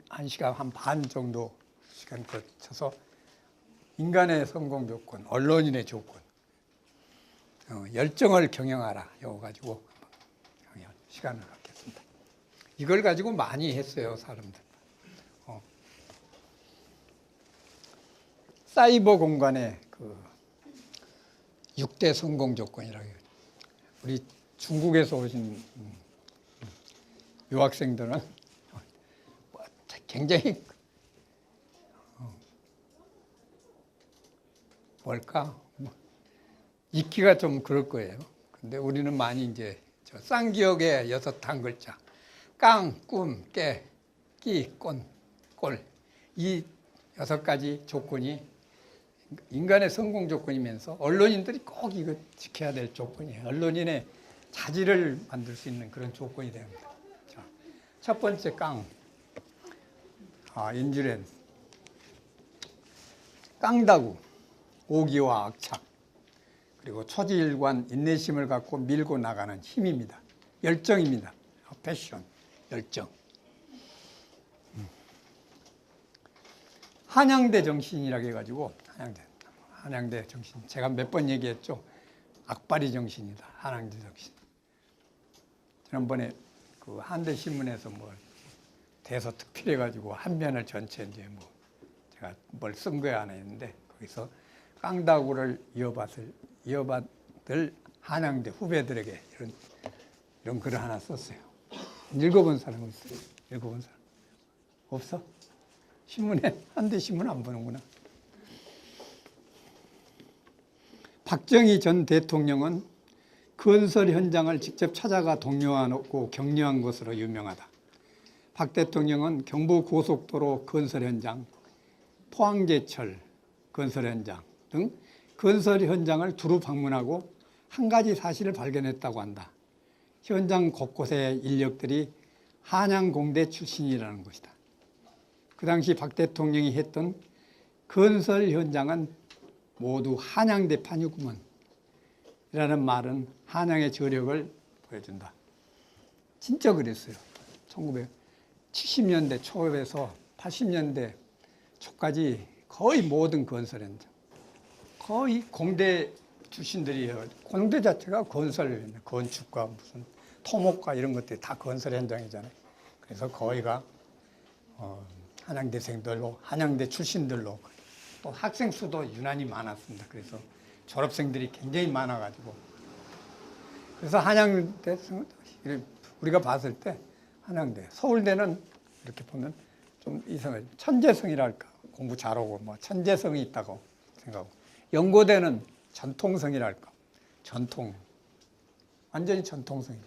한 시간 한 반 정도 시간 거쳐서 인간의 성공 조건, 언론인의 조건, 열정을 경영하라. 이거 가지고 시간을 갖겠습니다. 이걸 가지고 많이 했어요, 사람들. 사이버 공간의 그 6대 성공 조건이라고 해요. 우리 중국에서 오신 유학생들은 굉장히 뭘까? 읽기가 좀 그럴 거예요. 근데 우리는 많이 이제 저 쌍기역의 6단글자 깡, 꿈, 깨, 끼, 꼰, 꼴 이 6가지 조건이 인간의 성공 조건이면서 언론인들이 꼭 이거 지켜야 될 조건이에요. 언론인의 자질을 만들 수 있는 그런 조건이 됩니다. 자, 첫 번째 깡, 인줄렌스, 깡다구, 오기와 악착, 그리고 초지일관, 인내심을 갖고 밀고 나가는 힘입니다. 열정입니다. 패션, 열정. 한양대 정신이라고 해가지고 한양대 정신, 제가 몇 번 얘기했죠. 악바리 정신이다. 한양대 정신. 지난번에 그 한대 신문에서 뭐 대서특필해가지고 한 면을 전체 이제 뭐 제가 뭘 쓴 거야 안 했는데 거기서 깡다구를 이어받을 한양대 후배들에게 이런 글을 하나 썼어요. 읽어본 사람 있어요? 읽어본 사람 없어? 신문에 한대 신문 안 보는구나. 박정희 전 대통령은 건설 현장을 직접 찾아가 독려하고 격려한 것으로 유명하다. 박 대통령은 경부고속도로 건설 현장, 포항제철 건설 현장 등 건설 현장을 두루 방문하고 한 가지 사실을 발견했다고 한다. 현장 곳곳의 인력들이 한양공대 출신이라는 것이다. 그 당시 박 대통령이 했던 건설 현장은 모두 한양대판이구먼 이라는 말은 한양의 저력을 보여준다. 진짜 그랬어요. 1970년대 초에서 80년대 초까지 거의 모든 건설 현장, 거의 공대 출신들이에요. 공대 자체가 건설, 건축과 무슨 토목과 이런 것들이 다 건설 현장이잖아요. 그래서 거의가 한양대생들로, 한양대 출신들로 또 학생 수도 유난히 많았습니다. 그래서 졸업생들이 굉장히 많아가지고 그래서 한양대 우리가 봤을 때 한양대, 서울대는 이렇게 보면 좀 이상하죠. 천재성이랄까 공부 잘하고 뭐 천재성이 있다고 생각하고 연고대는 전통성이랄까 전통 완전히 전통성이죠.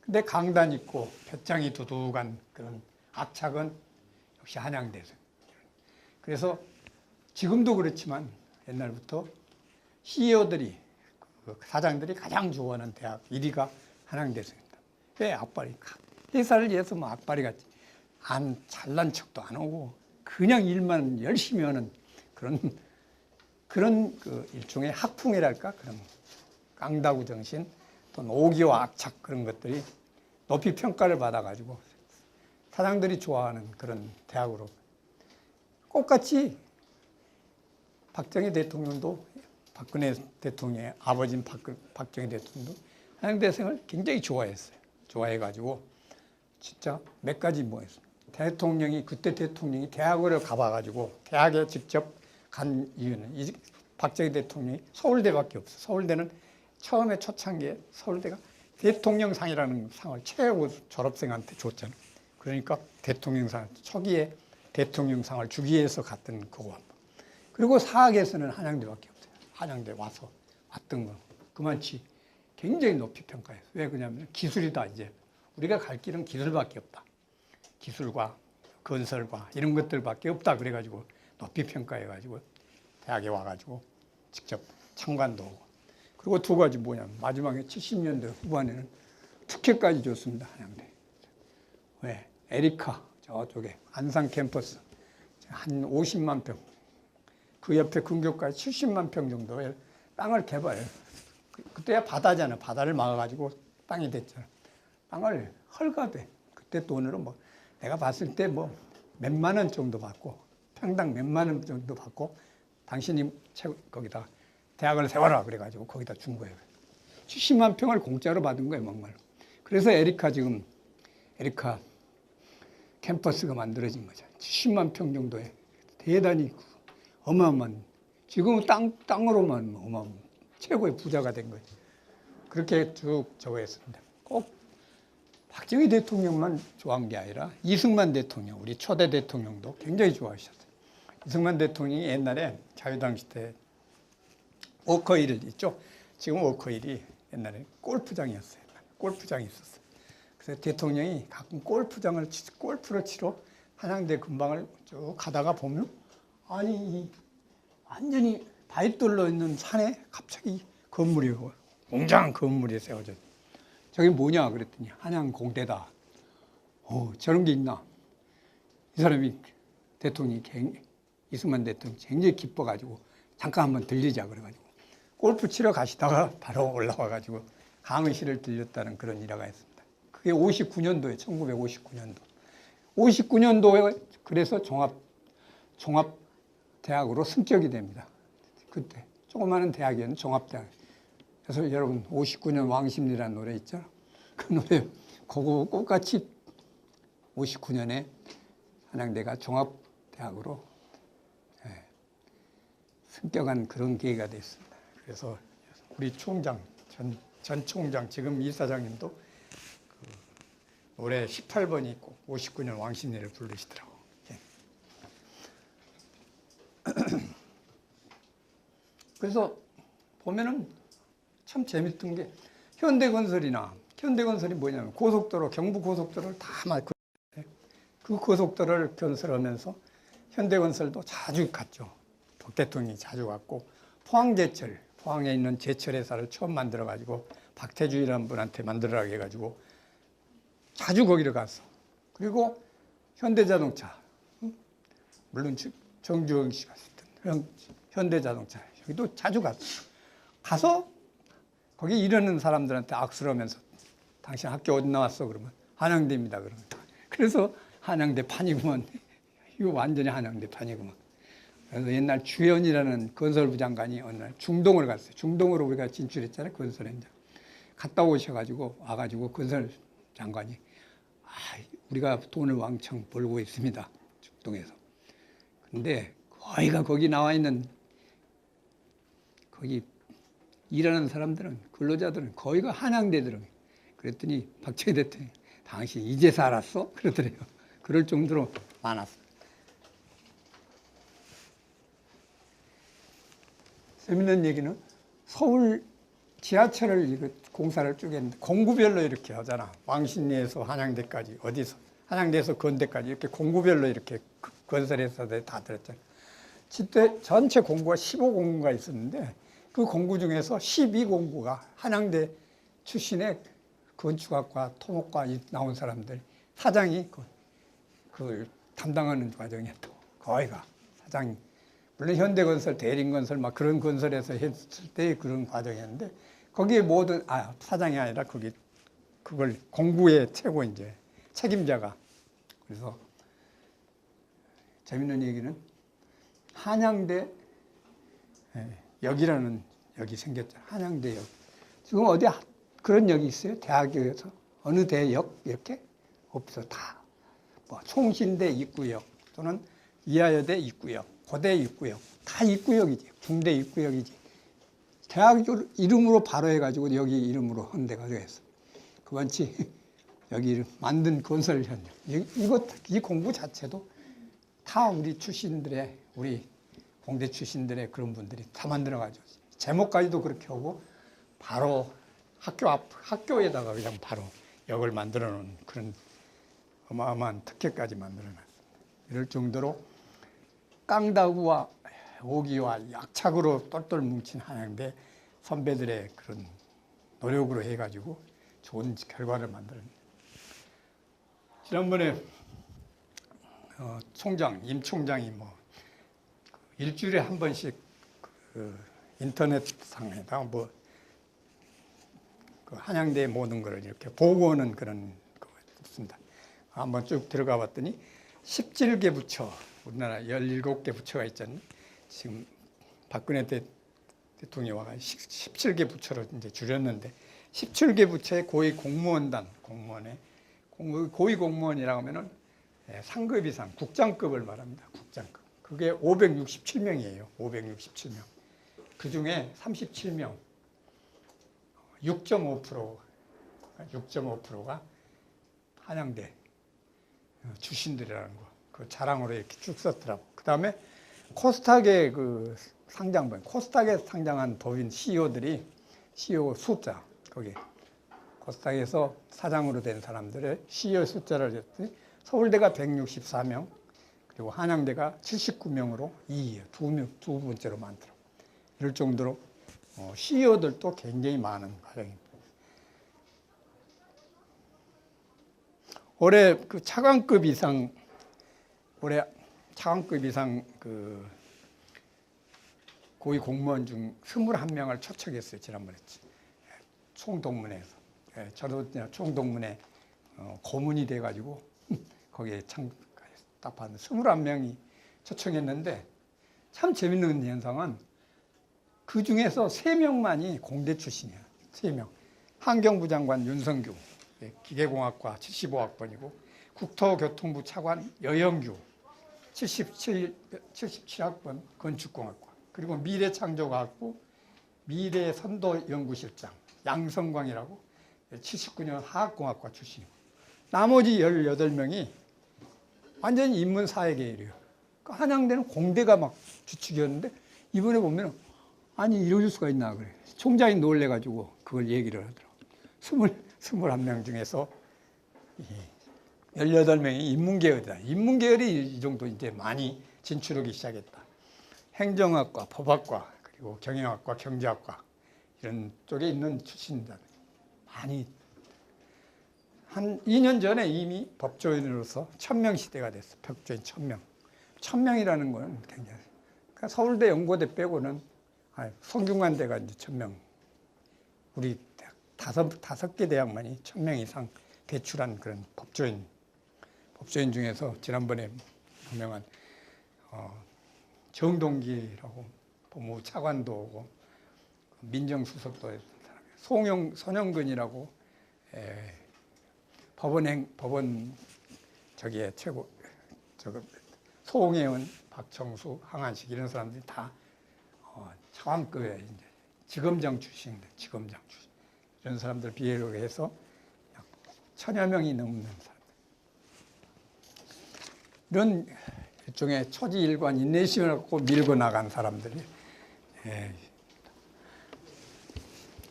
근데 강단 있고 볕장이 두둑한 그런 악착은 역시 한양대생. 그래서 지금도 그렇지만 옛날부터 CEO들이 사장들이 가장 좋아하는 대학 1위가 한양대생입니다. 왜? 악바리. 회사를 위해서 뭐 악바리 같이 안 잘난 척도 안 하고 그냥 일만 열심히 하는 그런 그 일종의 학풍이랄까 그런 깡다구 정신 또는 오기와 악착 그런 것들이 높이 평가를 받아가지고 사장들이 좋아하는 그런 대학으로 똑같이 박정희 대통령도 박근혜 대통령의 아버지인 박정희 대통령도 한양대생을 굉장히 좋아했어요. 좋아해가지고 진짜 몇 가지 뭐 했어요. 그때 대통령이 대학을 가봐가지고 대학에 직접 간 이유는 박정희 대통령이 서울대밖에 없어요. 서울대는 처음에 초창기에 서울대가 대통령상이라는 상을 최고 졸업생한테 줬잖아요. 그러니까 대통령상, 초기에 대통령상을 주기 위해서 갔던 거고. 그리고 사학에서는 한양대밖에 없어요. 한양대 왔던 거. 그만치 굉장히 높이 평가했어요. 왜 그러냐면 기술이다 이제. 우리가 갈 길은 기술밖에 없다. 기술과 건설과 이런 것들밖에 없다. 그래가지고 높이 평가해가지고 대학에 와가지고 직접 참관도 하고. 그리고 두 가지 뭐냐면 마지막에 70년대 후반에는 특혜까지 줬습니다. 한양대. 왜? 에리카 저쪽에 안산 캠퍼스 한 50만 평. 그 옆에 근교까지 70만 평 정도의 땅을 개발해요. 그때야 바다잖아. 바다를 막아가지고 땅이 됐잖아. 땅을 헐가대. 그때 돈으로 뭐 내가 봤을 때 뭐 몇만 원 정도 받고 평당 몇만 원 정도 받고 당신이 거기다 대학을 세워라 그래가지고 거기다 준 거예요. 70만 평을 공짜로 받은 거예요, 정말. 그래서 에리카 캠퍼스가 만들어진 거죠. 70만 평 정도의 대단히 어마어마한, 지금은 땅으로만 최고의 부자가 된 거예요. 그렇게 쭉 저거 했습니다. 꼭 박정희 대통령만 좋아한 게 아니라 이승만 대통령, 우리 초대 대통령도 굉장히 좋아하셨어요. 이승만 대통령이 옛날에 자유당 시대 워커힐 있죠? 지금 워커힐이 옛날에 골프장이었어요. 골프장이 있었어요. 그래서 대통령이 가끔 골프를 치러 한양대 근방을 쭉 가다가 보면 아니 완전히 바위돌로 있는 산에 갑자기 건물이, 웅장한 건물이 세워져. 저게 뭐냐 그랬더니 한양공대다. 저런 게 있나? 이 사람이 이승만 대통령이 굉장히 기뻐가지고 잠깐 한번 들리자 그래가지고 골프 치러 가시다가 바로 올라와가지고 강의실을 들렸다는 그런 일화가 있습니다. 그게 59년도에 1959년도. 59년도에 그래서 종합대학으로 승격이 됩니다. 그때 조그마한 대학이었는데 종합대학. 그래서 여러분 59년 왕십리라는 노래 있죠? 그 노래 그거 똑같이 59년에 한양대가 종합대학으로 승격한 그런 계기가 됐습니다. 그래서 우리 총장, 전 총장, 지금 이사장님도 그 노래 18번이 있고 59년 왕십리를 부르시더라고. 그래서 보면은 참 재밌던 게 현대건설이 뭐냐면 고속도로, 경부고속도로를 다 그 고속도로를 건설하면서 현대건설도 자주 갔죠. 박 대통령이 자주 갔고 포항에 있는 제철회사를 처음 만들어가지고 박태주이라는 분한테 만들어라고 해가지고 자주 거기를 갔어. 그리고 현대자동차, 물론 정주영 씨가 있던 현대자동차 여기도 자주 갔어. 가서 거기 일하는 사람들한테 악수를 하면서 당신 학교 어디 나왔어? 그러면 한양대입니다. 그러면 그래서 한양대판이구만. 이거 완전히 한양대판이구만. 그래서 옛날 주연이라는 건설부 장관이 어느 날 중동을 갔어요. 중동으로 우리가 진출했잖아요. 건설 현장. 갔다 와가지고 건설 장관이 우리가 돈을 왕창 벌고 있습니다. 중동에서. 근데 거기 나와 있는 거기 일하는 사람들은, 근로자들은 거의가 한양대더라고요. 그랬더니 박정희 대통령이 당신 이제서 알았어? 그러더래요. 그럴 정도로 많았어요. 재밌는 얘기는 서울 지하철을 공사를 쭉 했는데 공구별로 이렇게 하잖아. 왕십리에서 한양대까지, 어디서 한양대에서 건대까지 이렇게 공구별로 이렇게 건설해서 다 들었잖아. 그때 전체 공구가 15공구가 있었는데 그 공구 중에서 12공구가 한양대 출신의 건축학과, 토목과 나온 사람들, 사장이 그걸 담당하는 과정이었고, 거기가 사장이. 물론 현대건설, 대림건설 막 그런 건설에서 했을 때 그런 과정이었는데 거기에 모든 사장이 아니라 그걸 공구의 최고 이제 책임자가. 그래서 재밌는 얘기는 한양대 역이라는 역이 생겼죠. 한양대역. 지금 어디 그런 역이 있어요? 대학에서 어느 대역 이렇게 없어. 다 뭐 총신대 입구역 또는 이하여대 입구역, 고대 입구역, 다 입구역이지. 중대 입구역이지. 대학 이름으로 바로 해가지고 여기 이름으로 한 데가 되겠어. 그만치 여기 만든 건설 현장. 이 공부 자체도 다 우리 공대 출신들의 그런 분들이 다 만들어가지고 제목까지도 그렇게 하고 바로 학교에다가 그냥 바로 역을 만들어 놓은 그런 어마어마한 특혜까지 만들어 놨습니다. 이럴 정도로 깡다구와 오기와 약착으로 똘똘 뭉친 한양대 선배들의 그런 노력으로 해가지고 좋은 결과를 만들어냅니다. 지난번에 임 총장이 일주일에 한 번씩 인터넷상에다 한양대 모든 걸 이렇게 보고하는 그런 거 있습니다. 한번 쭉 들어가 봤더니 17개 부처, 우리나라 17개 부처가 있잖아요. 지금 박근혜 대통령이 와가 17개 부처로 이제 줄였는데 17개 부처의 고위 공무원단, 고위 공무원이라고 하면은 상급 이상, 국장급을 말합니다. 국장급. 그게 567명이에요. 567명. 그 중에 37명, 6.5%가 한양대 출신들이라는 거. 그 자랑으로 이렇게 쭉 썼더라고. 그 다음에 코스닥의 그 상장분, 코스닥에 상장한 법인 CEO들이 CEO 숫자, 거기 코스닥에서 사장으로 된 사람들의 CEO 숫자를 했더니 서울대가 164명, 그리고 한양대가 79명으로 2위예요. 두 번째로 많더라고. 이럴 정도로 CEO들도 굉장히 많은 과정입니다. 올해 그 차관급 이상 그 고위 공무원 중 21명을 초청했어요. 지난번에 총동문회에서. 저도 총동문회 고문이 돼가지고 거기에 딱 봤는데 21명이 초청했는데 참 재밌는 현상은 그 중에서 3명만이 공대 출신이야. 3명. 환경부 장관 윤성규, 기계공학과 75학번이고 국토교통부 차관 여영규 77학번 건축공학과, 그리고 미래창조과학부 미래선도연구실장 양성광이라고 79년 화학공학과 출신이고, 나머지 18명이 완전히 인문사회계열이에요. 한양대는 공대가 막 주축이었는데 이번에 보면 아니 이럴 수가 있나 그래. 총장이 놀래가지고 그걸 얘기를 하더라고요. 21명 중에서 18명이 인문계열이다. 인문계열이 이 정도 이제 많이 진출하기 시작했다. 행정학과, 법학과, 그리고 경영학과, 경제학과 이런 쪽에 있는 출신들 많이, 한 2년 전에 이미 법조인으로서 1000명 시대가 됐어. 법조인 1000명. 1000명이라는 건 굉장히, 그러니까 서울대, 연고대 빼고는 성균관대가 이제 1000명. 우리 다섯 개 대학만이 1000명 이상 배출한 그런 법조인 중에서 지난번에 유명한 정동기라고 법무부 차관도 오고 민정수석도 했던 사람이에요. 손영근이라고 법원 저기에 최고 송혜은, 박청수, 항안식 이런 사람들이 다 차관급에 이제 지검장 출신인데 이런 사람들 비례로 해서 약 1000여 명이 넘는 사람들. 이런 일종의 초지일관 인내심을 갖고 밀고 나간 사람들이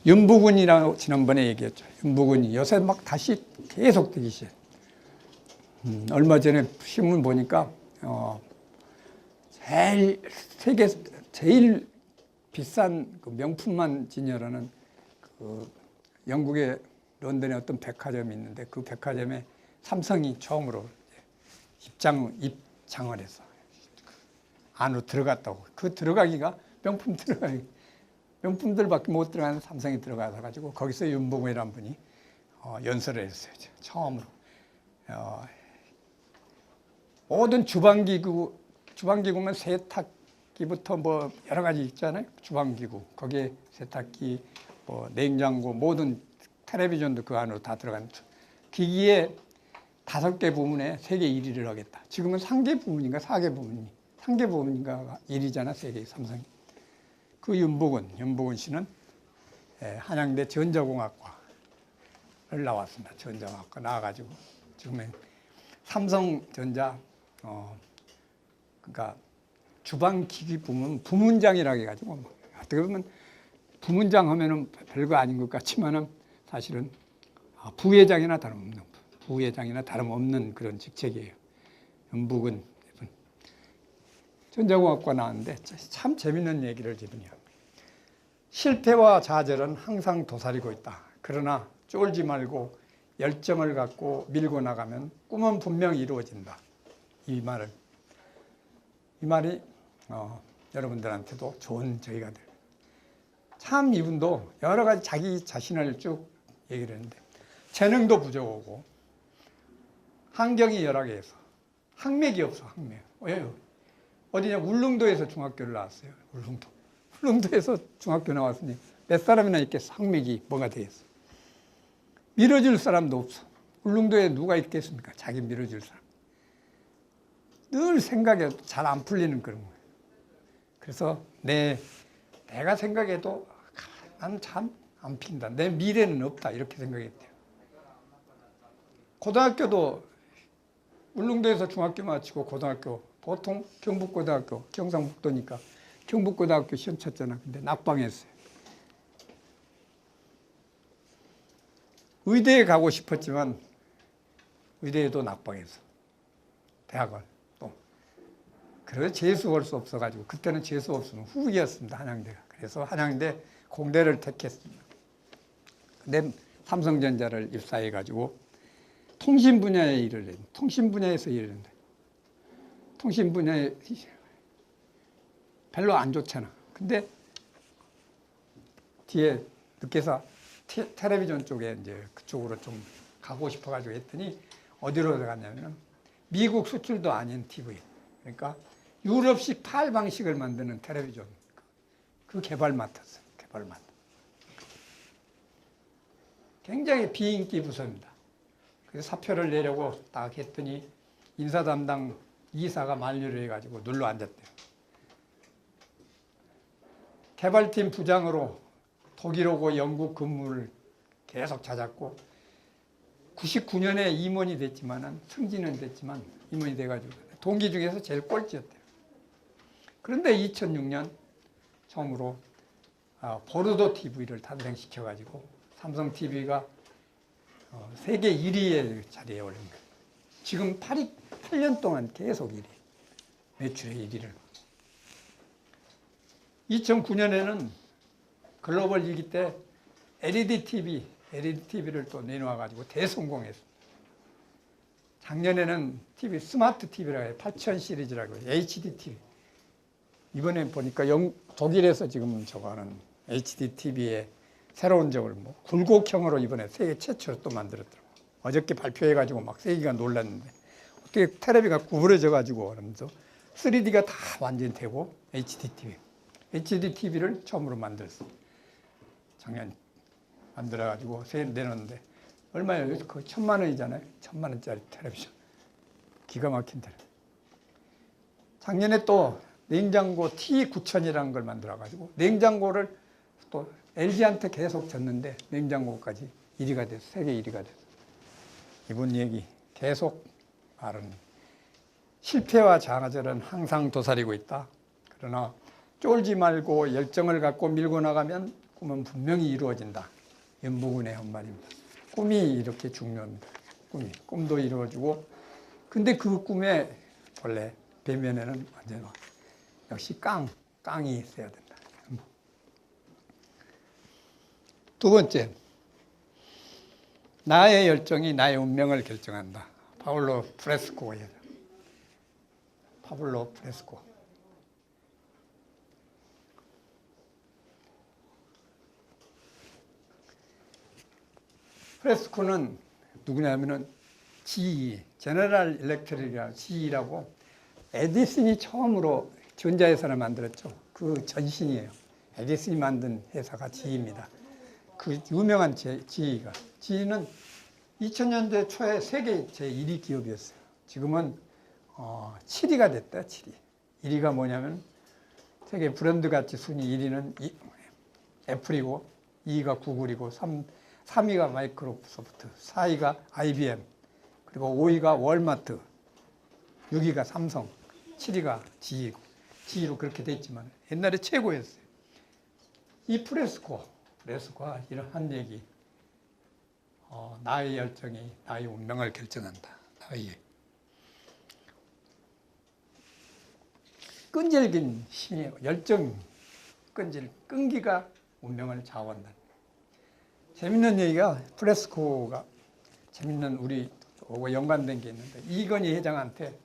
윤부군이라고 지난번에 얘기했죠. 윤부군이 요새 막 다시 계속 되기 시작해. 얼마 전에 신문 보니까 세계 제일 비싼 그 명품만 진열하는 그 영국의 런던에 어떤 백화점이 있는데 그 백화점에 삼성이 처음으로 입장을 해서 안으로 들어갔다고. 그 들어가기가 명품들밖에 못 들어가는 삼성이 들어가서 가지고 거기서 윤봉이라는 분이 연설을 했어요. 처음으로 모든 주방기구면 세탁기부터 뭐 여러 가지 있잖아요. 주방기구 거기에 세탁기, 뭐 냉장고, 모든 텔레비전도 그 안으로 다 들어가는 기기에 5개 부문에 세계 1위를 하겠다. 지금은 3개 부문인가 4개 부문이 3개 부문인가 1위잖아 세계 삼성이. 그 윤복은 씨는 한양대 전자공학과를 나왔습니다. 전자공학과 나와가지고 지금은 삼성전자 그러니까 주방기기 부문 부문장이라고 해가지고 어떻게 보면 부문장 하면은 별거 아닌 것 같지만은 사실은 부회장이나 다름없는 그런 직책이에요. 윤복은 전자공학과 나왔는데 참 재밌는 얘기를 이분이 합니다. 실패와 좌절은 항상 도사리고 있다. 그러나 쫄지 말고 열정을 갖고 밀고 나가면 꿈은 분명 이루어진다. 이 말이 여러분들한테도 좋은 저희가 돼요. 참 이분도 여러 가지 자기 자신을 쭉 얘기를 했는데 재능도 부족하고 환경이 열악해서 학맥이 없어, 학맥. 왜요? 어디냐, 울릉도에서 중학교를 나왔어요. 울릉도에서 중학교 나왔으니 몇 사람이나 있겠어, 학맥이 뭐가 되겠어. 밀어줄 사람도 없어. 울릉도에 누가 있겠습니까? 자기 밀어줄 사람. 늘 생각에 잘 안 풀리는 그런 거예요. 그래서 내가 생각해도 난 참 안 핀다. 내 미래는 없다. 이렇게 생각했대요. 고등학교도 울릉도에서 중학교 마치고 고등학교, 보통 경북고등학교, 경상북도니까 경북고등학교 시험 쳤잖아. 근데 낙방했어요. 의대에 가고 싶었지만 의대에도 낙방했어. 대학을 또. 그래서 재수할 수 없어가지고, 그때는 재수 없으면 후기였습니다, 한양대가. 그래서 한양대 공대를 택했습니다. 근데 삼성전자를 입사해가지고 통신 분야에 일을 했는데, 통신 분야에서 일을 했는데, 통신 분야에 별로 안 좋잖아. 근데 뒤에 늦게서 텔레비전 쪽에 이제 그쪽으로 좀 가고 싶어가지고 했더니 어디로 가냐면 미국 수출도 아닌 TV. 그러니까 유럽식 파일 방식을 만드는 텔레비전. 그 개발 맡았어요. 개발 맡았어요. 굉장히 비인기 부서입니다. 그래서 사표를 내려고 딱 했더니 인사 담당 이사가 만류를 해가지고 눌러 앉았대요. 개발팀 부장으로 독일 오고 영국 근무를 계속 찾았고 99년에 임원이 됐지만 승진은 됐지만 임원이 돼가지고 동기 중에서 제일 꼴찌였대요. 그런데 2006년 처음으로 보르도 TV를 탄생시켜가지고 삼성 TV가 세계 1위의 자리에 오른 거예요. 지금 8년 동안 계속 1위. 매출의 1위를. 2009년에는 글로벌 위기 때 LED TV를 또 내놓아가지고 대성공했습니다. 작년에는 TV, 스마트 TV라고 해요. 8000 시리즈라고 해요. HD TV. 이번에 보니까 독일에서 지금 저거 하는 HD TV의 새로운 적을 굴곡형으로 이번에 세계 최초로 또 만들었더라고요. 어저께 발표해가지고 막 세계가 놀랐는데 어떻게 텔레비가 구부러져가지고 그러면서 3D가 다 완전히 되고 HD TV를 처음으로 만들었어요. 작년 만들어가지고 내놨는데 얼마예요? 그 1000만 원이잖아요. 1000만 원짜리 텔레비전. 기가 막힌 텔레비전. 작년에 또 냉장고 T9000이라는 걸 만들어가지고 냉장고를 또 LG한테 계속 졌는데 냉장고까지 1위가 됐어. 세계 1위가 됐어. 이번 얘기 계속 말은 실패와 좌절은 항상 도사리고 있다. 그러나 쫄지 말고 열정을 갖고 밀고 나가면 꿈은 분명히 이루어진다. 연보군의 한 말입니다. 꿈이 이렇게 중요합니다. 꿈도 이루어지고 근데 그 꿈에 원래 배면에는 완전 역시 깡이 있어야 된다. 두 번째, 나의 열정이 나의 운명을 결정한다. 파블로 프레스코예요. 파블로 프레스코. 프레스코는 누구냐면은 GE, 제너럴 일렉트릭이라고 GE라고 에디슨이 처음으로 전자회사를 만들었죠. 그 전신이에요. 에디슨이 만든 회사가 GE입니다. 그 유명한 GE는 2000년대 초에 세계 제1위 기업이었어요. 지금은 7위가 됐다. 7위. 1위가 뭐냐면 세계 브랜드 가치 순위 1위는 애플이고 2위가 구글이고 3위가 마이크로소프트, 4위가 IBM, 그리고 5위가 월마트, 6위가 삼성, 7위가 GE고 GE로 그렇게 됐지만 옛날에 최고였어요. 이 프레스코가 이런 얘기, 나의 열정이 나의 운명을 결정한다. 나의 끈질긴 힘이 열정, 끈기가 운명을 좌우한다. 재밌는 얘기가 프레스코가 재밌는 우리 연관된 게 있는데 이건희 회장한테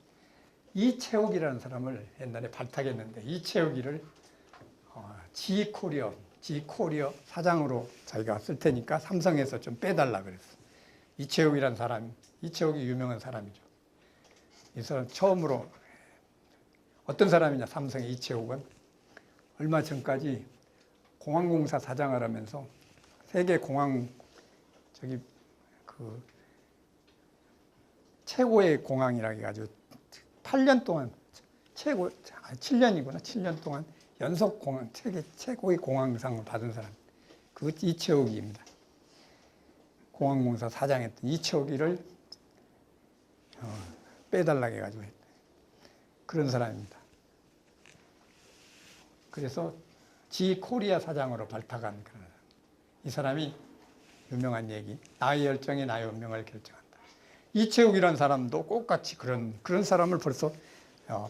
이채욱이라는 사람을 옛날에 발탁했는데 이채욱이를 지코리어 사장으로 자기가 쓸 테니까 삼성에서 좀 빼달라 그랬어. 이채욱이 유명한 사람이죠. 이 사람 처음으로 어떤 사람이냐, 삼성의 이채욱은 얼마 전까지 공항공사 사장을 하면서 세계 공항 그 최고의 공항이라고 해가지고 8년 동안 7년이구나. 7년 동안 연속 공항 세계 최고의 공항상을 받은 사람. 그 이채욱입니다. 공항공사 사장했던 이채욱이를 빼달라고 해가지고 그런 사람입니다. 그래서 지코리아 사장으로 발탁한 그런 사람. 이 사람이 유명한 얘기. 나의 열정이 나의 운명을 결정한다. 이채욱이라는 사람도 똑같이 그런 사람을 벌써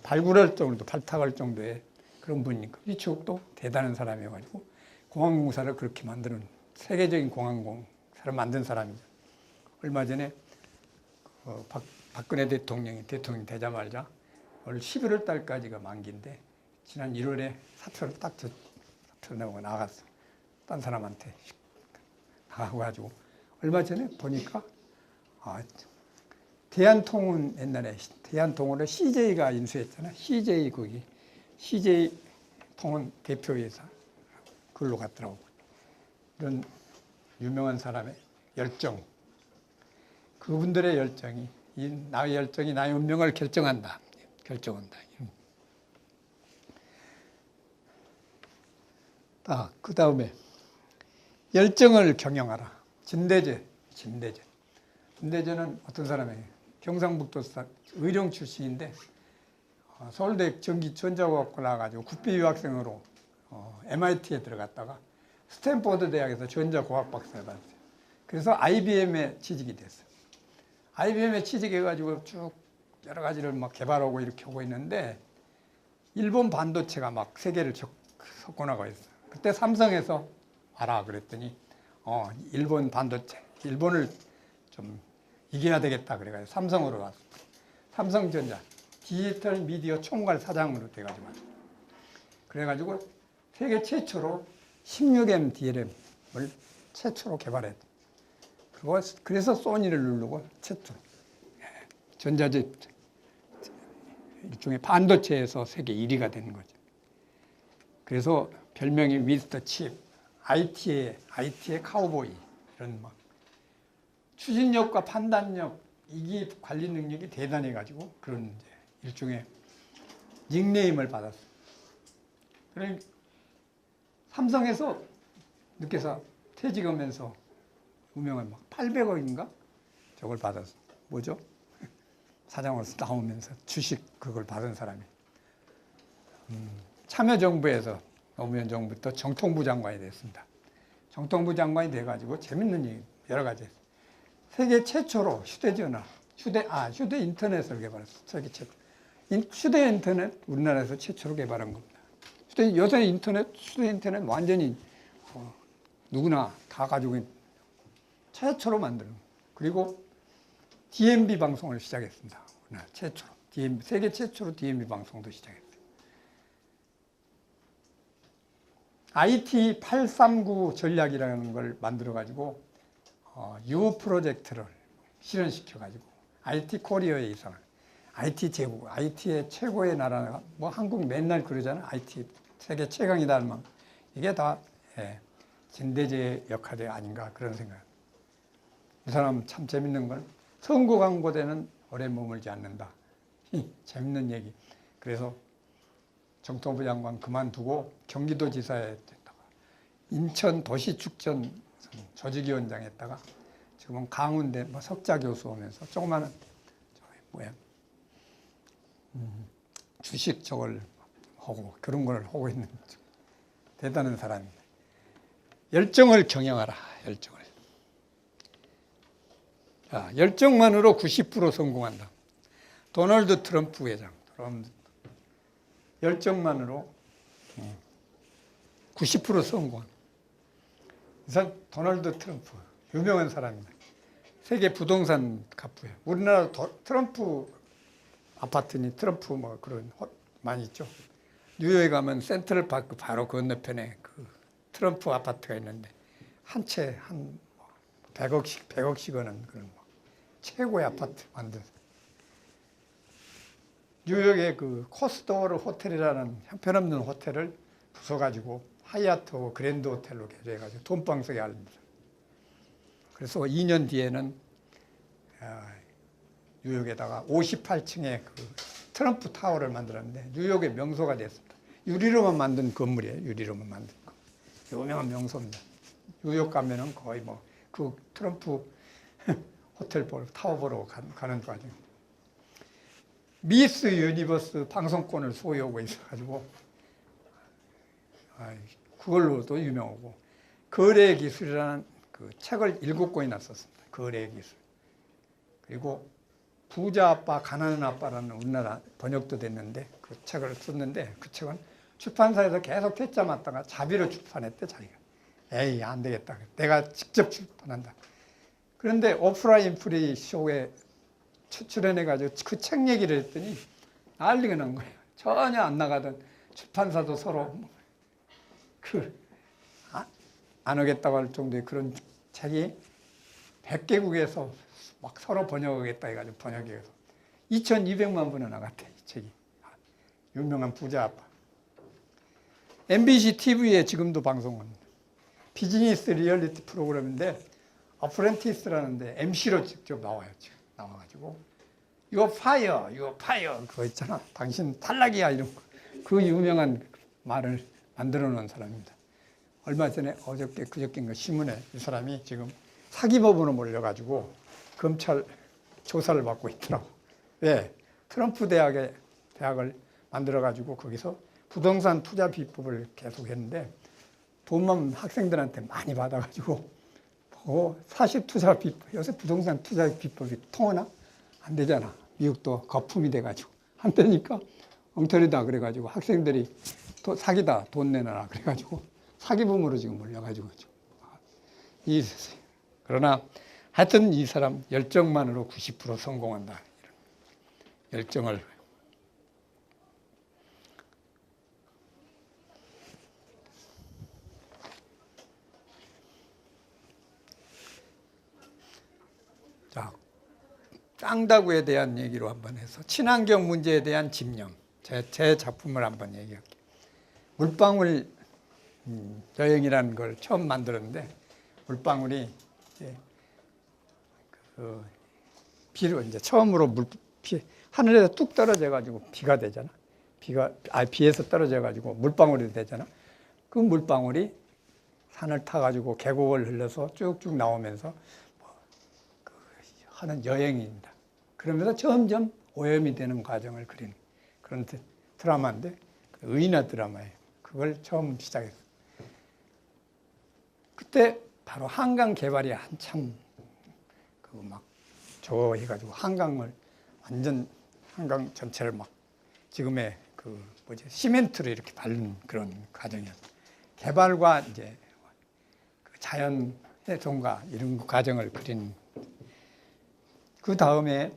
발굴할 정도, 발탁할 정도의 그런 분이니까. 이채욱도 대단한 사람이어가지고 공항공사를 그렇게 만드는 세계적인 공항공사를 만든 사람이죠. 얼마 전에 박근혜 대통령이 대통령 되자마자 올 11월 달까지가 만기인데 지난 1월에 사표를 내고 나갔어. 딴 사람한테 나가가지고 얼마 전에 보니까 대한통운 옛날에 대한통운을 CJ가 인수했잖아. CJ 통운 대표이사 그걸로 갔더라고. 이런 유명한 사람의 열정, 그분들의 열정이 나의 열정이 나의 운명을 결정한다. 그 다음에 열정을 경영하라. 진대재는 어떤 사람이에요? 경상북도 의령 출신인데 서울대 전기전자공학과 나와가지고 국비 유학생으로 MIT에 들어갔다가 스탠포드 대학에서 전자공학 박사를 받았어요. 그래서 IBM에 취직이 됐어요. IBM에 취직해가지고 쭉 여러 가지를 막 개발하고 이렇게 하고 있는데 일본 반도체가 막 세계를 석권하고 있어요. 그때 삼성에서 와라 그랬더니 일본 반도체, 일본을 좀 이겨야 되겠다 그래가지고 삼성으로 왔어. 삼성전자 디지털 미디어 총괄 사장으로 돼가지고 왔어. 그래가지고 세계 최초로 16M DRAM을 최초로 개발했대. 그래서 소니를 누르고 최초 전자제 일종의 반도체에서 세계 1위가 되는 거죠. 그래서 별명이 미스터 칩, IT의 카우보이 이런 막 추진력과 판단력, 이기 관리 능력이 대단해가지고 그런 이제 일종의 닉네임을 받았어요. 그러니까 삼성에서 늦게서 퇴직하면서 유명한 막 800억인가 저걸 받았어. 뭐죠? 사장으로서 나오면서 주식 그걸 받은 사람이. 참여정부에서 노무현 정부부터 정통부 장관이 됐습니다. 정통부 장관이 돼가지고 재밌는 얘기 여러 가지 했어요. 세계 최초로 휴대전화, 휴대 인터넷을 개발했어요. 세계 최초. 휴대 인터넷 우리나라에서 최초로 개발한 겁니다. 요새 휴대 인터넷 완전히 누구나 다 가지고 있는 최초로 만드는 거예요. 그리고 DMB 방송을 시작했습니다. 우리나라 최초로. 세계 최초로 DMB 방송도 시작했어요. IT 839 전략이라는 걸 만들어가지고 U 프로젝트를 실현시켜가지고 IT 코리아에 이상을 IT 제국, IT의 최고의 나라가 뭐 한국 맨날 그러잖아. IT 세계 최강이다 막 이게 다 진대재의 역할이 아닌가 그런 생각. 이 사람 참 재밌는 건 선거광고대는 오래 머물지 않는다. 재밌는 얘기. 그래서 정통부 장관 그만두고 경기도지사에 됐다가 인천 도시축전 조직위원장 했다가 지금은 강원대 뭐 석자 교수 하면서 조그마한 주식 저걸 하고 그런 걸 하고 있는 대단한 사람입니다. 열정을 경영하라. 열정만으로 90% 성공한다. 도널드 트럼프 회장. 열정만으로 90% 성공. 우선 도널드 트럼프 유명한 사람입니다. 세계 부동산 갑부예요. 우리나라 트럼프 아파트니 트럼프 뭐 그런 많이 있죠. 뉴욕에 가면 센트럴파크 바로 건너편에 그 트럼프 아파트가 있는데 한 채 한 100억씩 하는 그런 최고의 아파트 만든. 뉴욕의 그 코스도어르 호텔이라는 형편없는 호텔을 부숴가지고 하얏트 그랜드 호텔로 개조해가지고 돈방 속에 알립니다. 그래서 2년 뒤에는 뉴욕에다가 58층의 그 트럼프 타워를 만들었는데 뉴욕의 명소가 됐습니다. 유리로만 만든 건물이에요. 유리로만 만든 거. 유명한 명소입니다. 뉴욕 가면은 거의 뭐 그 트럼프 호텔 보러, 타워 보러 가는 과정. 미스 유니버스 방송권을 소유하고 있어가지고 그걸로도 유명하고 거래 기술이라는 그 책을 7권이나 썼습니다. 거래 기술. 그리고 부자 아빠, 가난한 아빠라는 우리나라 번역도 됐는데 그 책을 썼는데 그 책은 출판사에서 계속 퇴짜 맞다가 자비로 출판했대 자기가. 에이 안 되겠다. 내가 직접 출판한다. 그런데 오프라 윈프리 쇼에 출연해가지고 그 책 얘기를 했더니 난리가 난 거예요. 전혀 안 나가던 출판사도 서로 안 하겠다고 할 정도의 그런 책이 100개국에서 막 서로 번역하겠다 해가지고 번역해서 2200만 부나 나갔대, 이 책이. 유명한 부자 아빠. MBC TV에 지금도 방송합니다. 비즈니스 리얼리티 프로그램인데 어프렌티스라는데 MC로 직접 나와요. 지금 나와가지고 You fire 그거 있잖아. 당신 탈락이야 이런 거. 그 유명한 말을 만들어 놓은 사람입니다. 얼마 전에 어저께 그저께인가 신문에 이 사람이 지금 사기법으로 몰려가지고 검찰 조사를 받고 있더라고. 왜? 트럼프 대학을 만들어가지고 거기서 부동산 투자 비법을 계속했는데 돈만 학생들한테 많이 받아가지고 사실 투자 비법, 요새 부동산 투자 비법이 통하나? 안 되잖아. 미국도 거품이 돼가지고 안 되니까 엉터리다 그래가지고 학생들이 또 사기다 돈 내놔라 그래가지고 사기범으로 지금 몰려가지고 그러나 하여튼 이 사람 열정만으로 90% 성공한다. 이런 열정을. 자, 짱다구에 대한 얘기로 한번 해서 친환경 문제에 대한 집념. 제 작품을 한번 얘기할게요. 물방울 여행이라는 걸 처음 만들었는데 물방울이 비로 이제 처음으로 하늘에서 뚝 떨어져 가지고 비가 되잖아. 비에서 떨어져 가지고 물방울이 되잖아. 그 물방울이 산을 타 가지고 계곡을 흘러서 쭉쭉 나오면서 하는 여행입니다. 그러면서 점점 오염이 되는 과정을 그리는 그런 드라마인데 의인화 드라마예요. 그걸 처음 시작했어요. 그때 바로 한강 개발이 한참 막 저거 해가지고 한강을 완전 한강 전체를 막 지금의 시멘트로 이렇게 바른 그런 과정이었어요. 개발과 이제 자연 훼손과 이런 과정을 그린. 그 다음에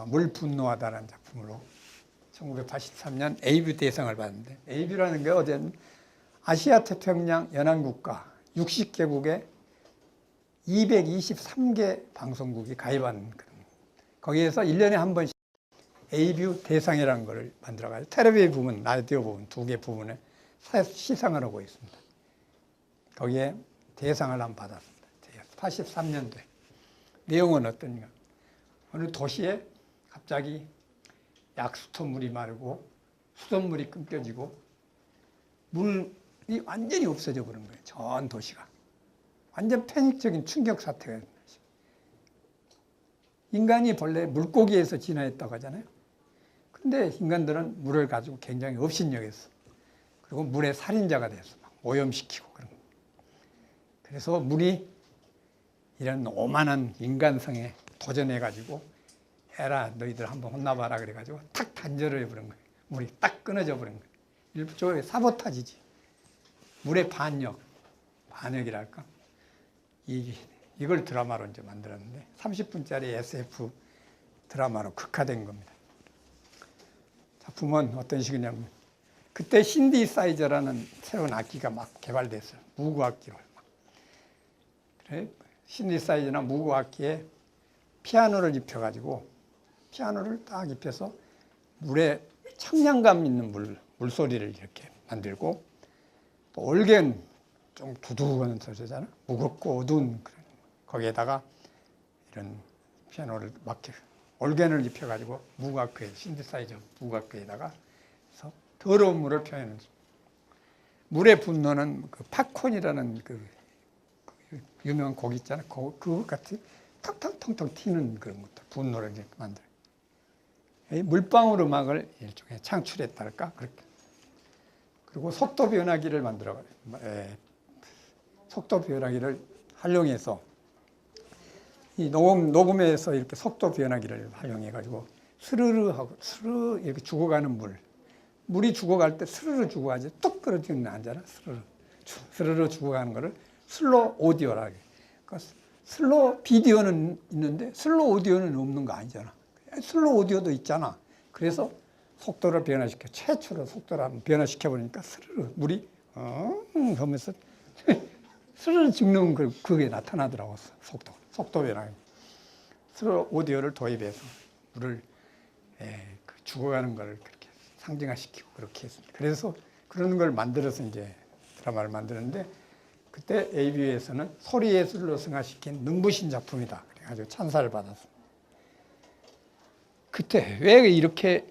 물 분노하다라는 작품으로 1983년 에이뷰 대상을 받았는데 에이뷰라는 게 어제는 아시아 태평양 연안국가 60개국에 223개 방송국이 가입한 그런 거기에서 1년에 한 번씩 에이뷰 대상이라는 걸 만들어가지고 텔레비전 부분, 라디오 부분 두 개 부분에 시상을 하고 있습니다. 거기에 대상을 한번 받았습니다. 83년도에. 내용은 어떠냐. 어느 도시에 갑자기 약수터물이 마르고 수돗물이 끊겨지고 물이 완전히 없어져 버린 거예요. 전 도시가. 완전 패닉적인 충격 사태가 일어났어요. 인간이 본래 물고기에서 진화했다고 하잖아요. 근데 인간들은 물을 가지고 굉장히 업신여겼어. 그리고 물의 살인자가 돼서 막 오염시키고 그런 거. 그래서 물이 이런 오만한 인간성에 도전해가지고 에라 너희들 한번 혼나봐라 그래가지고 탁 단절을 해버린 거예요. 물이 딱 끊어져 버린 거예요. 일종의 사보타지지. 물의 반역이랄까. 이걸 드라마로 이제 만들었는데 30분짜리 SF 드라마로 극화된 겁니다. 작품은 어떤 식이냐면 그때 신디사이저라는 새로운 악기가 막 개발됐어요. 무구 악기로. 그래 신디사이저나 무구 악기에 피아노를 입혀가지고 피아노를 딱 입혀서 물에 청량감 있는 물소리를 이렇게 만들고, 또 올개는 좀 두둑한 소리잖아. 무겁고 어두운 그런, 거기에다가 이런 피아노를 막 올개를 입혀가지고 무각그에, 신디사이저 무각그에다가 해서 더러운 물을 표현해서, 물의 분노는 그 팝콘이라는 그 유명한 곡 있잖아. 그것 같이 텅텅텅텅 튀는 그런 것들, 분노를 이렇게 만들어. 물방울 음악을 일종의 창출했달까 그렇게. 그리고 속도 변화기를 만들어, 속도 변화기를 활용해서 이 녹음에서 이렇게 속도 변화기를 활용해가지고 스르르 하고 스르르 이렇게 죽어가는 물이 죽어갈 때 스르르 죽어가지 뚝 떨어지는 않잖아. 스르르 죽어가는 거를 슬로 오디오라 해. 그러니까 슬로 비디오는 있는데 슬로 오디오는 없는 거 아니잖아. 슬로 오디오도 있잖아. 그래서 속도를 변화시켜, 최초로 속도를 한번 변화시켜 보니까 스르르 물이 하면서 스르르 죽는 그게 나타나더라고. 속도 변화. 슬로 오디오를 도입해서 물을 죽어가는 걸 그렇게 상징화시키고 그렇게 했습니다. 그래서 그런 걸 만들어서 이제 드라마를 만드는데, 그때 ABU에서는 소리예술로 승화시킨 능부신 작품이다. 그래가지고 찬사를 받았습니다. 그때 왜 이렇게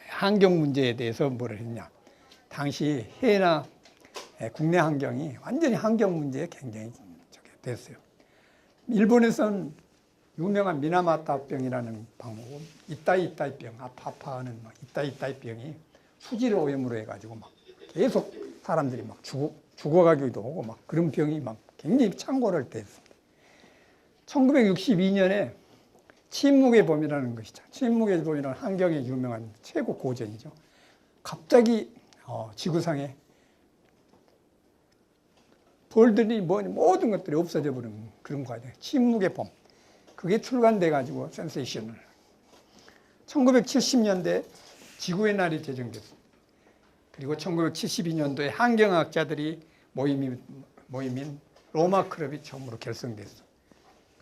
환경 문제에 대해서 뭐를 했냐. 당시 해외나 국내 환경이 완전히 환경 문제에 굉장히 됐어요. 일본에서는 유명한 미나마타병이라는 방법은 이따이따이병, 아파하는 이따이따이병이 수질 오염으로 해가지고 막 계속 사람들이 막 죽어가기도 하고 막 그런 병이 막 굉장히 창궐할 때 했습니다. 1962년에 침묵의 봄이라는 것이죠. 침묵의 봄이라는 환경에 유명한 최고 고전이죠. 갑자기 지구상에 벌들이 모든 것들이 없어져 버리는 그런 과정. 침묵의 봄. 그게 출간돼 가지고 센세이션을. 1970년대 지구의 날이 제정됐습니다. 그리고 1972년도에 환경학자들이 모임인 로마 클럽이 처음으로 결성됐어.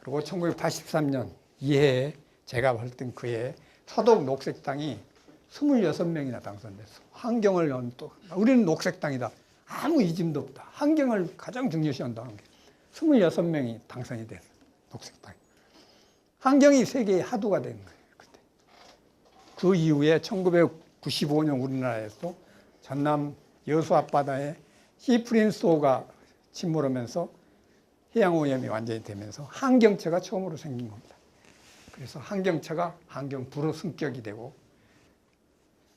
그리고 1983년 이해에 제가 활동 그해 서독 녹색당이 26명이나 당선됐어. 환경을 또 우리는 녹색당이다. 아무 이짐도 없다. 환경을 가장 중요시한다는 게 26명이 당선이 됐어. 녹색당. 환경이 세계의 하도가 된 거예요. 그때. 그 이후에 1995년 우리나라에서 전남 여수 앞바다에 시프린스호가 침몰하면서 해양오염이 완전히 되면서 환경처가 처음으로 생긴 겁니다. 그래서 환경처가 환경부로 승격이 되고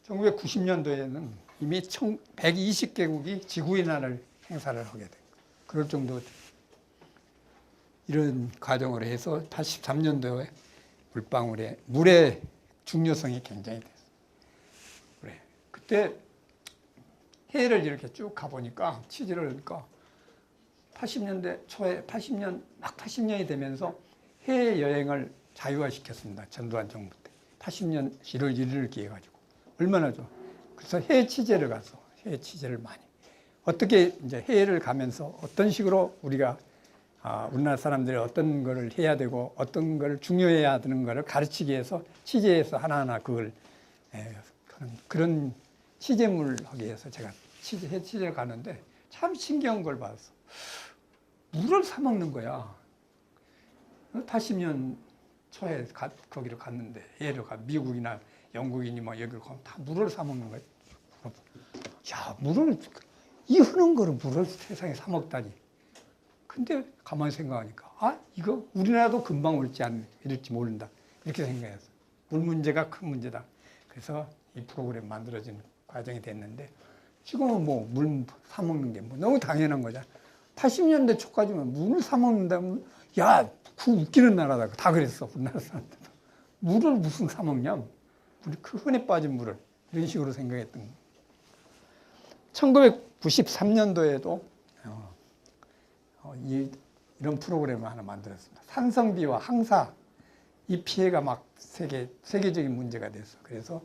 1990년도에는 이미 120개국이 지구의 날을 행사를 하게 된 거예요. 그럴 정도 이런 과정을 해서 83년도에 물의 중요성이 굉장히 됐어요. 그래. 그때 해외를 이렇게 쭉 가보니까 취재를 하니까 80년대 초에 80년이 되면서 해외 여행을 자유화시켰습니다. 전두환 정부 때. 80년 1월 1일을 기해가지고. 얼마나 좋아. 그래서 해외 취재를 가서 해외 취재를 많이. 어떻게 이제 해외를 가면서 어떤 식으로 우리가 우리나라 사람들이 어떤 거를 해야 되고 어떤 걸 중요해야 되는 거를 가르치기 위해서 취재해서 하나하나 그걸 그런 취재물을 하기 위해서 제가 취재를 가는데 참 신기한 걸 봤어. 물을 사 먹는 거야. 80년 초에 거기를 갔는데 해외로 미국이나 영국이니 뭐 여기를 가면 다 물을 사 먹는 거야. 야, 이 흐른 거를 물을 세상에 사 먹다니. 근데 가만히 생각하니까 이거 우리나라도 금방 이럴지 모른다. 이렇게 생각했어. 물 문제가 큰 문제다. 그래서 이 프로그램 만들어진 과정이 됐는데 지금은 뭐 물 사 먹는 게 뭐 너무 당연한 거잖아. 80년대 초까지만 물을 사 먹는다면 야, 그 웃기는 나라다. 다 그랬어. 우리나라 사람들도. 물을 무슨 사 먹냐. 우리 그 흔해 빠진 물을. 이런 식으로 생각했던 거예요. 1993년도에도 이런 프로그램을 하나 만들었습니다. 산성비와 항사. 이 피해가 막 세계적인 문제가 됐어. 그래서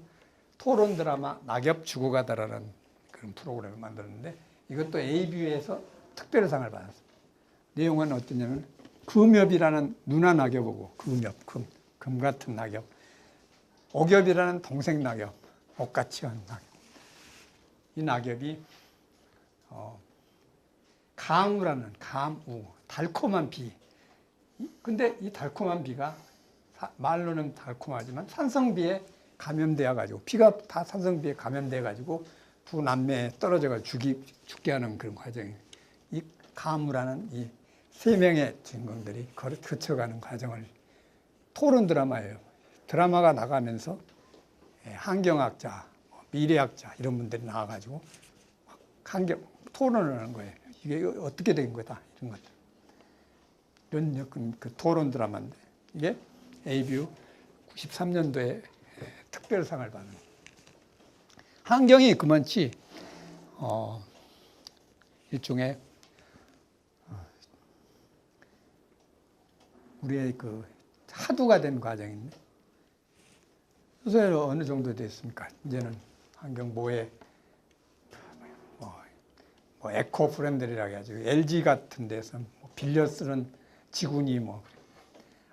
토론 드라마 낙엽 죽어가다라는 그런 프로그램을 만들었는데 이것도 ABU에서 특별상을 받았습니다. 내용은 어떠냐면 금엽이라는 누나 낙엽이고 금엽, 금 같은 낙엽. 옥엽이라는 동생 낙엽. 옷같이 한 낙엽. 이 낙엽이 감우라는 감우, 달콤한 비. 근데 이 달콤한 비가 말로는 달콤하지만 산성비에 감염되어 가지고 비가 다 산성비에 감염돼 가지고 두 남매에 떨어져가 죽게 하는 그런 과정이에요. 이 감우라는 이 세 명의 주인공들이 거쳐가는 과정을 토론 드라마예요. 드라마가 나가면서 환경학자, 미래학자 이런 분들이 나와가지고 토론을 하는 거예요. 이게 어떻게 된 거다 이런 것들. 이런 그 토론 드라마인데 이게 에이뷰 93년도에 특별상을 받은. 환경이 그만치 일종의 우리의 그 하도가 된 과정인데 요새 어느 정도 됐습니까? 이제는 환경 보호에 뭐 에코 프렌들이라고 해가지고 LG 같은 데서 빌려 쓰는 지구니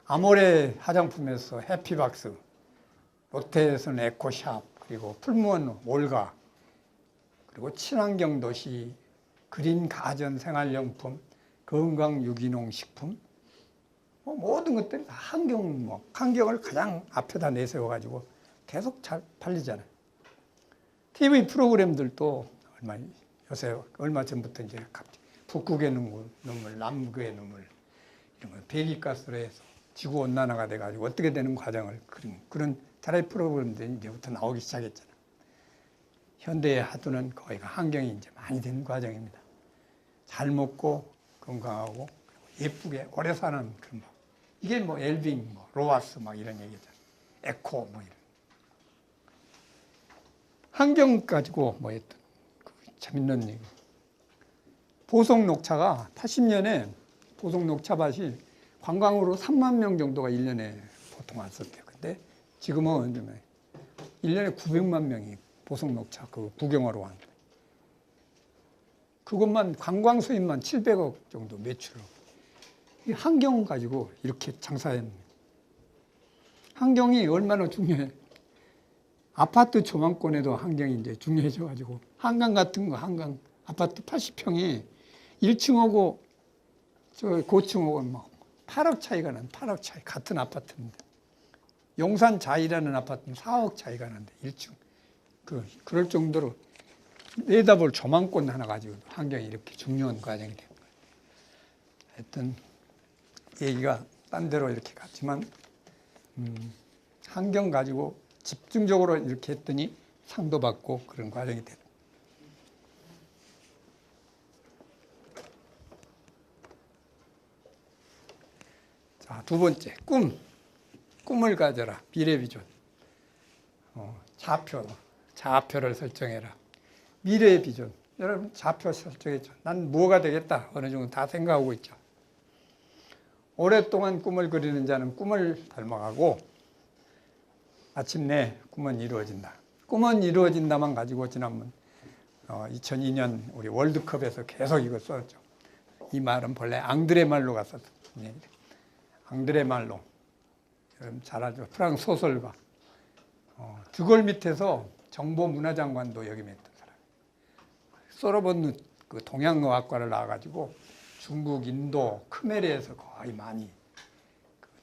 아모레 화장품에서 해피박스, 롯데에서는 에코샵, 그리고 풀무원 올가, 그리고 친환경 도시, 그린 가전 생활용품, 건강 유기농 식품, 모든 것들이 다 환경을 가장 앞에다 내세워가지고 계속 잘 팔리잖아요. TV 프로그램들도 요새 얼마 전부터 이제 북극의 눈물, 남극의 눈물, 이런 거 배기가스로 해서 지구 온난화가 돼가지고 어떻게 되는 과정을 그런 다른 프로그램들이 이제부터 나오기 시작했잖아요. 현대의 하도는 거기가 환경이 이제 많이 된 과정입니다. 잘 먹고 건강하고 예쁘게 오래 사는 그런 법. 이게 엘빙, 로아스 이런 얘기잖아요. 에코 이런. 환경 가지고 했던 재밌는 얘기. 보석 녹차가 80년에 보석 녹차밭이 관광으로 3만 명 정도가 1년에 보통 왔었대요. 근데 지금은 1년에 900만 명이 보석 녹차 그 구경하러 왔는데 그것만 관광 수입만 700억 정도 매출하고 이 환경 가지고 이렇게 장사했는 환경이 얼마나 중요해. 아파트 조망권에도 환경이 이제 중요해져 가지고 한강 같은 거 한강 아파트 80평이 1층하고 저 고층하고 8억 차이가 난 8억 차이 같은 아파트인데 용산 자이라는 아파트는 4억 차이가 나는데 1층 그럴 정도로 내다볼 조망권 하나 가지고 환경이 이렇게 중요한 과정이 된 거예요. 하여튼 얘기가 딴 데로 이렇게 갔지만 환경 가지고 집중적으로 이렇게 했더니 상도 받고 그런 과정이 됐다. 자, 두 번째, 꿈을 가져라. 미래 비전. 좌표를 설정해라. 미래의 비전. 여러분, 좌표 설정했죠. 난 뭐가 되겠다. 어느 정도 다 생각하고 있죠. 오랫동안 꿈을 그리는 자는 꿈을 닮아가고 마침내 꿈은 이루어진다. 꿈은 이루어진다만 가지고 지난번 2002년 우리 월드컵에서 계속 이걸 썼죠. 이 말은 본래 앙드레 말로가 썼던 얘기예요. 앙드레 말로, 여러분 잘 알죠. 프랑스 소설가. 드골 밑에서 정보문화장관도 역임했던 사람. 소르본 그 동양어학과를 나와가지고 중국, 인도, 크메르에서 거의 많이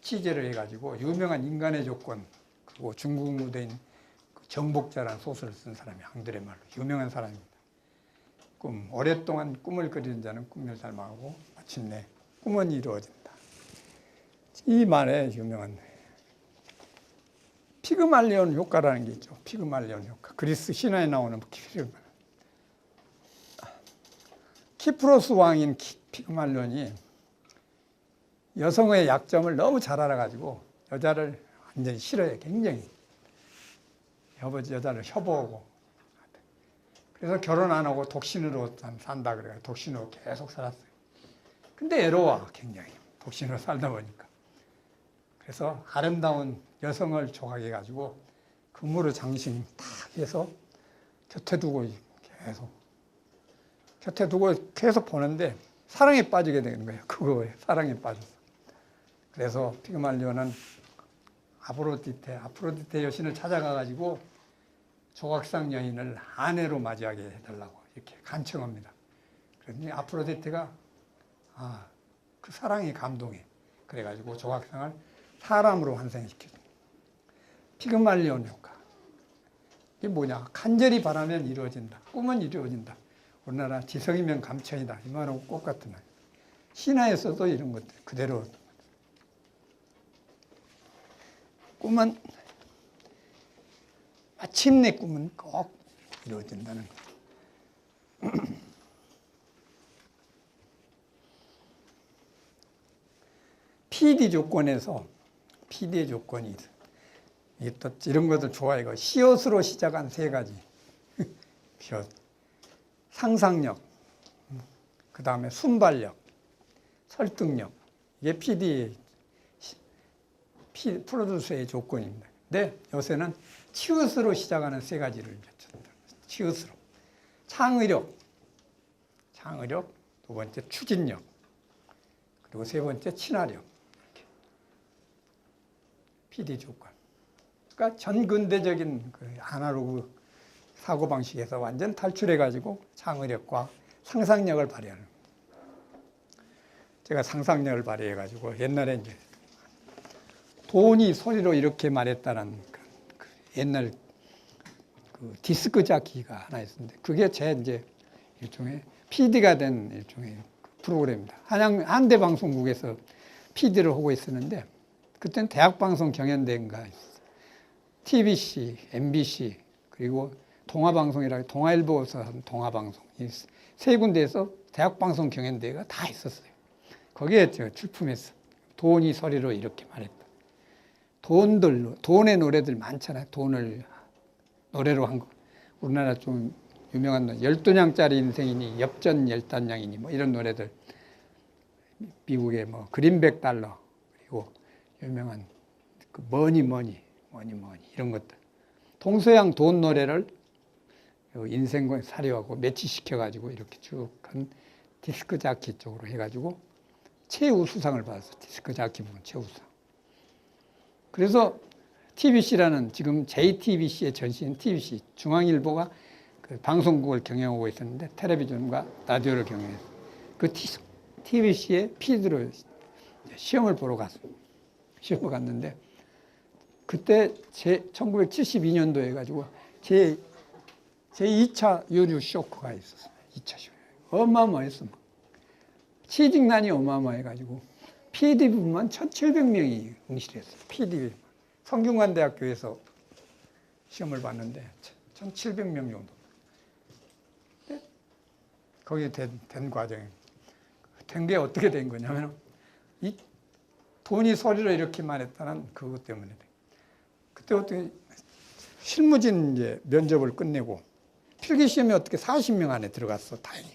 취재를 해가지고 유명한 인간의 조건, 그리고 중국 무대인 정복자라는 소설을 쓴 사람이 앙드레 말로 유명한 사람입니다. 오랫동안 꿈을 그리는 자는 꿈을 닮아가고 마침내 꿈은 이루어진다. 이 말에 유명한 피그말리온 효과라는 게 있죠. 피그말리온 효과. 그리스 신화에 나오는 키프로스 왕인 피그말리온이 여성의 약점을 너무 잘 알아가지고 여자를 완전히 싫어해. 굉장히. 여자를 협오하고. 그래서 결혼 안 하고 독신으로 산다 그래요. 독신으로 계속 살았어요. 근데 외로워. 굉장히. 독신으로 살다 보니까. 그래서 아름다운 여성을 조각해 가지고 금으로 장신 딱 해서 곁에 두고 계속 보는데 사랑에 빠지게 되는 거예요. 그거에 사랑에 빠져서. 그래서 피그말리온은 아프로디테 여신을 찾아가 가지고 조각상 여인을 아내로 맞이하게 해달라고 이렇게 간청합니다. 그랬더니 아프로디테가 그 사랑이 감동해. 그래가지고 조각상을 사람으로 환생시켰습니다. 피그말리온 효과. 이게 뭐냐? 간절히 바라면 이루어진다. 꿈은 이루어진다. 우리나라 지성이면 감천이다. 이 말하고 똑같은 말. 신화에서도 이런 것들 그대로. 꿈은 마침내 꿈은 꼭 이루어진다는 것. PD 조건에서 PD의 조건이 있어. 이게 또 이런 것도 좋아요. 시옷으로 시작한 세 가지. 시옷. 상상력, 그 다음에 순발력, 설득력. 이게 프로듀서의 조건입니다. 근데 요새는 치읓으로 시작하는 세 가지를 맺혔다. 치읓으로. 창의력, 두 번째 추진력, 그리고 세 번째 친화력. 이렇게. PD 조건. 그러니까 전근대적인 그 아날로그 사고방식에서 완전 탈출해가지고 창의력과 상상력을 발휘하는 겁니다. 제가 상상력을 발휘해가지고 옛날에 이제 돈이 소리로 이렇게 말했다는 그 옛날 그 디스크 자키가 하나 있었는데 그게 제 이제 일종의 PD가 된 일종의 프로그램입니다. 한대방송국에서 PD를 하고 있었는데 그때는 대학방송 경연대회인가 있었어요. TBC, MBC 그리고 동아방송이라고 동아일보에서 한 동아방송 이 세 군데에서 대학방송 경연대회가 다 있었어요. 거기에 제가 출품했어. 돈이 소리로 이렇게 말했다. 돈의 노래들 많잖아요. 돈을 노래로 한 거. 우리나라 좀 유명한 노래, 12냥짜리 인생이니 엽전 10단냥이니 뭐 이런 노래들. 미국의 뭐 그린백 달러 그리고 유명한 그 머니 이런 것들. 동서양 돈 노래를 인생과 사료하고 매치시켜가지고 이렇게 쭉 한 디스크 자키 쪽으로 해가지고 최우수상을 받았어. 디스크 자키 부분 최우수상. 그래서 TBC라는 지금 JTBC의 전신 TBC 중앙일보가 그 방송국을 경영하고 있었는데 텔레비전과 라디오를 경영했어요. 그 TBC의 PD로 시험을 보러 갔습니다. 시험을 갔는데 그때 1972년도에 해가지고 제 2차 유류 쇼크가 있었어요. 2차 쇼크. 어마어마했어. 취직난이 어마어마해가지고 PD 부분만 1,700명이 응시했어요. PD. 성균관대학교에서 시험을 봤는데 1,700명 정도. 거기에 된 과정이 된 게 어떻게 된 거냐면 이 돈이 소리로 이렇게 말했다는 그것 때문에. 그때 어떻게 실무진 이제 면접을 끝내고 필기시험에 어떻게 40명 안에 들어갔어. 다행히.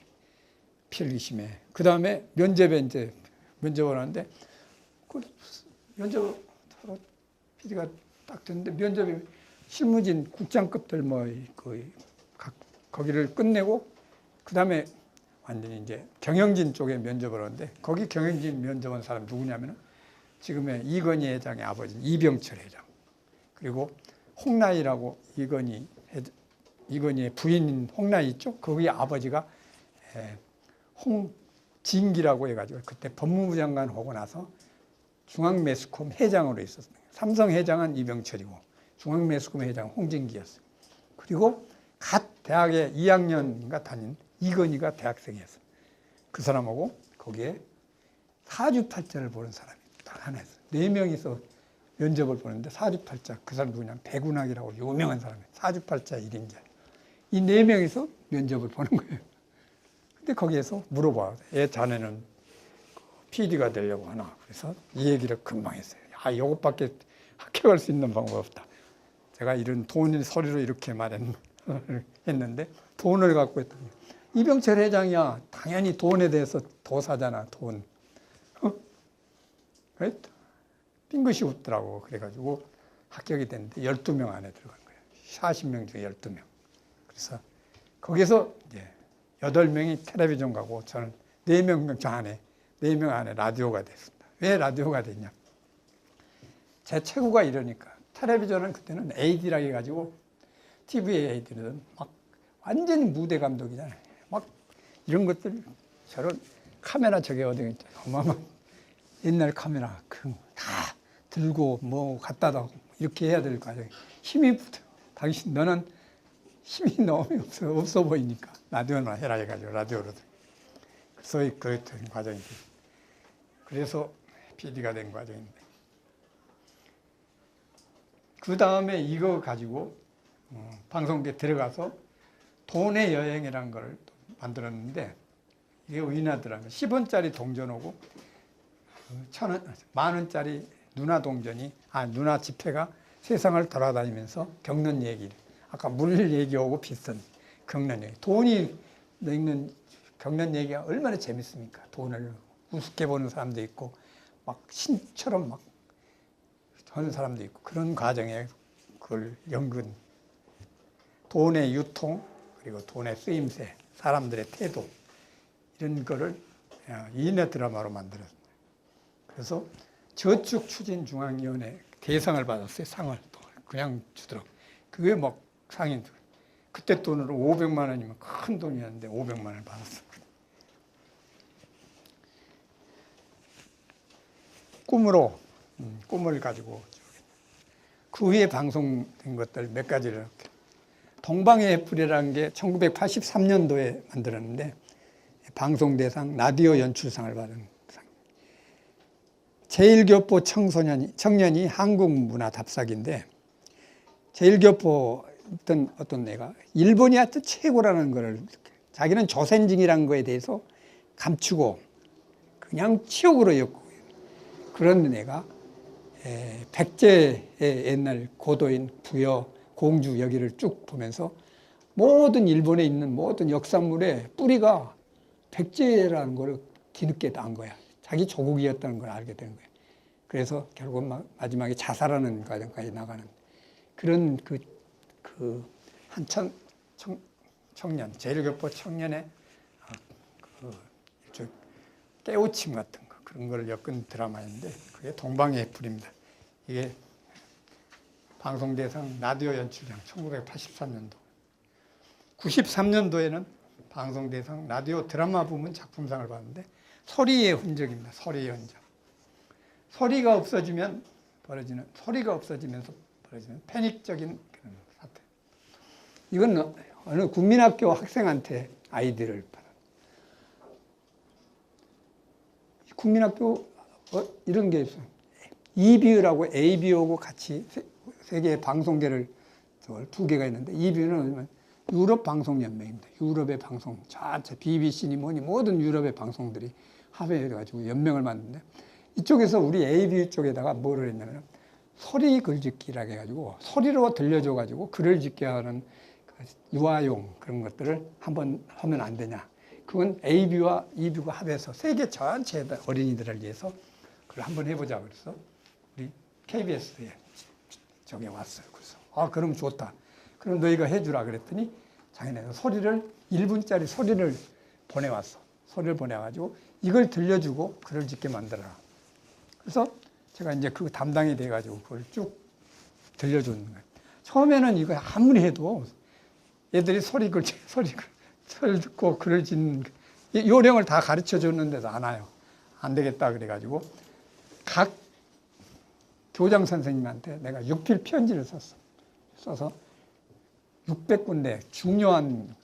필기시험에. 그 다음에 면접에 이제 면접을 하는데 그 면접 PD가 딱 됐는데 면접에 실무진 국장급들 거기를 끝내고 그 다음에 완전히 이제 경영진 쪽에 면접을 하는데 거기 경영진 면접한 사람 누구냐면은 지금의 이건희 회장의 아버지 이병철 회장 그리고 홍나희라고 이건희의 부인인 홍나희 있죠? 거기 아버지가 홍진기라고 해가지고 그때 법무부 장관 하고 나서 중앙매스컴 회장으로 있었어요. 삼성 회장은 이병철이고 중앙매스컴 회장 홍진기였어요. 그리고 갓 대학에 2학년인가 다닌 이건희가 대학생이었어요. 그 사람하고 거기에 사주팔자를 보는 사람이 딱 하나 있어요. 4명이서 면접을 보는데 사주팔자 그 사람 누구냐면 백운학이라고 유명한 사람이에요. 사주팔자 1인자. 이 4명이서 면접을 보는 거예요. 근데 거기에서 물어봐요. 자네는 PD가 되려고 하나. 그래서 이 얘기를 금방 했어요. 이것밖에 합격할 수 있는 방법 없다. 제가 이런 돈의 소리로 이렇게 했는데 돈을 갖고 했더니 이병철 회장이야. 당연히 돈에 대해서 도사잖아. 돈. 빙긋이 웃더라고. 그래가지고 합격이 됐는데 12명 안에 들어간 거예요. 40명 중에 12명. 그래서 거기서 이제 8명이 텔레비전 가고 저는 4명 안에 라디오가 됐습니다. 왜 라디오가 됐냐? 제 최고가 이러니까 텔레비전은 그때는 AD라고 해가지고 TV 애들은 막 완전히 무대 감독이잖아요. 막 이런 것들 저런 카메라 저게 어디 있죠? 어마어마 옛날 카메라 다 들고 뭐 갖다다 이렇게 해야 될 과정이 힘이 붙어. 당신 너는 힘이 너무 없어 보이니까 라디오나 해라 해가지고 라디오로 소위 그랬던 과정이죠. 그래서 PD가 된 과정인데 그 다음에 이거 가지고 방송국에 들어가서 돈의 여행이라는 걸 만들었는데 이게 의인하더라고요. 10원짜리 동전 오고 1,000원, 10,000원짜리 누나 동전이 누나 지폐가 세상을 돌아다니면서 겪는 얘기를 아까 물 얘기하고 비슷한 겪는 얘기. 돈이 있는 겪는 얘기가 얼마나 재밌습니까? 돈을 우습게 보는 사람도 있고 막 신처럼 막 하는 사람도 있고 그런 과정에 그걸 연근 돈의 유통 그리고 돈의 쓰임새 사람들의 태도 이런 거를 인의 드라마로 만들었어요. 그래서 저축추진중앙위원회 대상을 받았어요. 상을 또 그냥 주더라고. 그게 막 상이 그때 돈으로 500만 원이면 큰 돈이었는데 500만 원을 받았어요. 꿈을 가지고 그 후에 방송된 것들 몇 가지를 이렇게 동방의 햇불이라는 게 1983년도에 만들었는데 방송대상 라디오 연출상을 받은 상. 제1교포 청년이 한국문화 답사기인데 제1교포 어떤 애가 일본이 하여튼 최고라는 거를 자기는 조선징이라는 거에 대해서 감추고 그냥 치욕으로 엮고 그런 애가 백제의 옛날 고도인 부여, 공주 여기를 쭉 보면서 모든 일본에 있는 모든 역사물의 뿌리가 백제라는 걸 뒤늦게 안 거야. 자기 조국이었다는 걸 알게 된 거야. 그래서 결국 마지막에 자살하는 과정까지 나가는 그런 한 청년, 제1교포 청년의 깨우침 같은 거 그런 걸 엮은 드라마인데 그게 동방의 햇불입니다. 이게 방송대상 라디오 연출상 1983년도 93년도에는 방송대상 라디오 드라마 부문 작품상을 받는데 소리의 흔적입니다. 소리의 흔적. 소리가 없어지면서 벌어지는 패닉적인 그런 사태. 이건 어느 국민학교 학생한테 아이디어를 받아. 국민학교 이런 게 있어요. EBU라고 ABU하고 같이 세계의 방송계를 두 개가 있는데 EBU는 유럽 방송연맹입니다. 유럽의 방송 전체 BBC니 뭐니 모든 유럽의 방송들이 합의해가지고 연맹을 만드는데 이쪽에서 우리 ABU 쪽에다가 뭐를 했냐면 소리 글짓기라고 해가지고 소리로 들려줘가지고 글을 짓게 하는 유아용 그런 것들을 한번 하면 안 되냐. 그건 ABU와 EBU가 합해서 세계 전체 어린이들을 위해서 그걸 한번 해보자. 그래서 우리 KBS에 저기 왔어요. 그래서 그럼 좋다. 그럼 너희가 해주라 그랬더니 자기네가 소리를 1분짜리 소리를 보내왔어. 소리를 보내가지고 이걸 들려주고 글을 짓게 만들어라. 그래서 제가 이제 그 담당이 돼가지고 그걸 쭉 들려주는 거예요. 처음에는 이거 아무리 해도 애들이 소리 듣고 글을 짓는 요령을 다 가르쳐 줬는데도 안 와요. 안 되겠다 그래가지고 각 교장 선생님한테 내가 육필 편지를 써서 600군데 중요한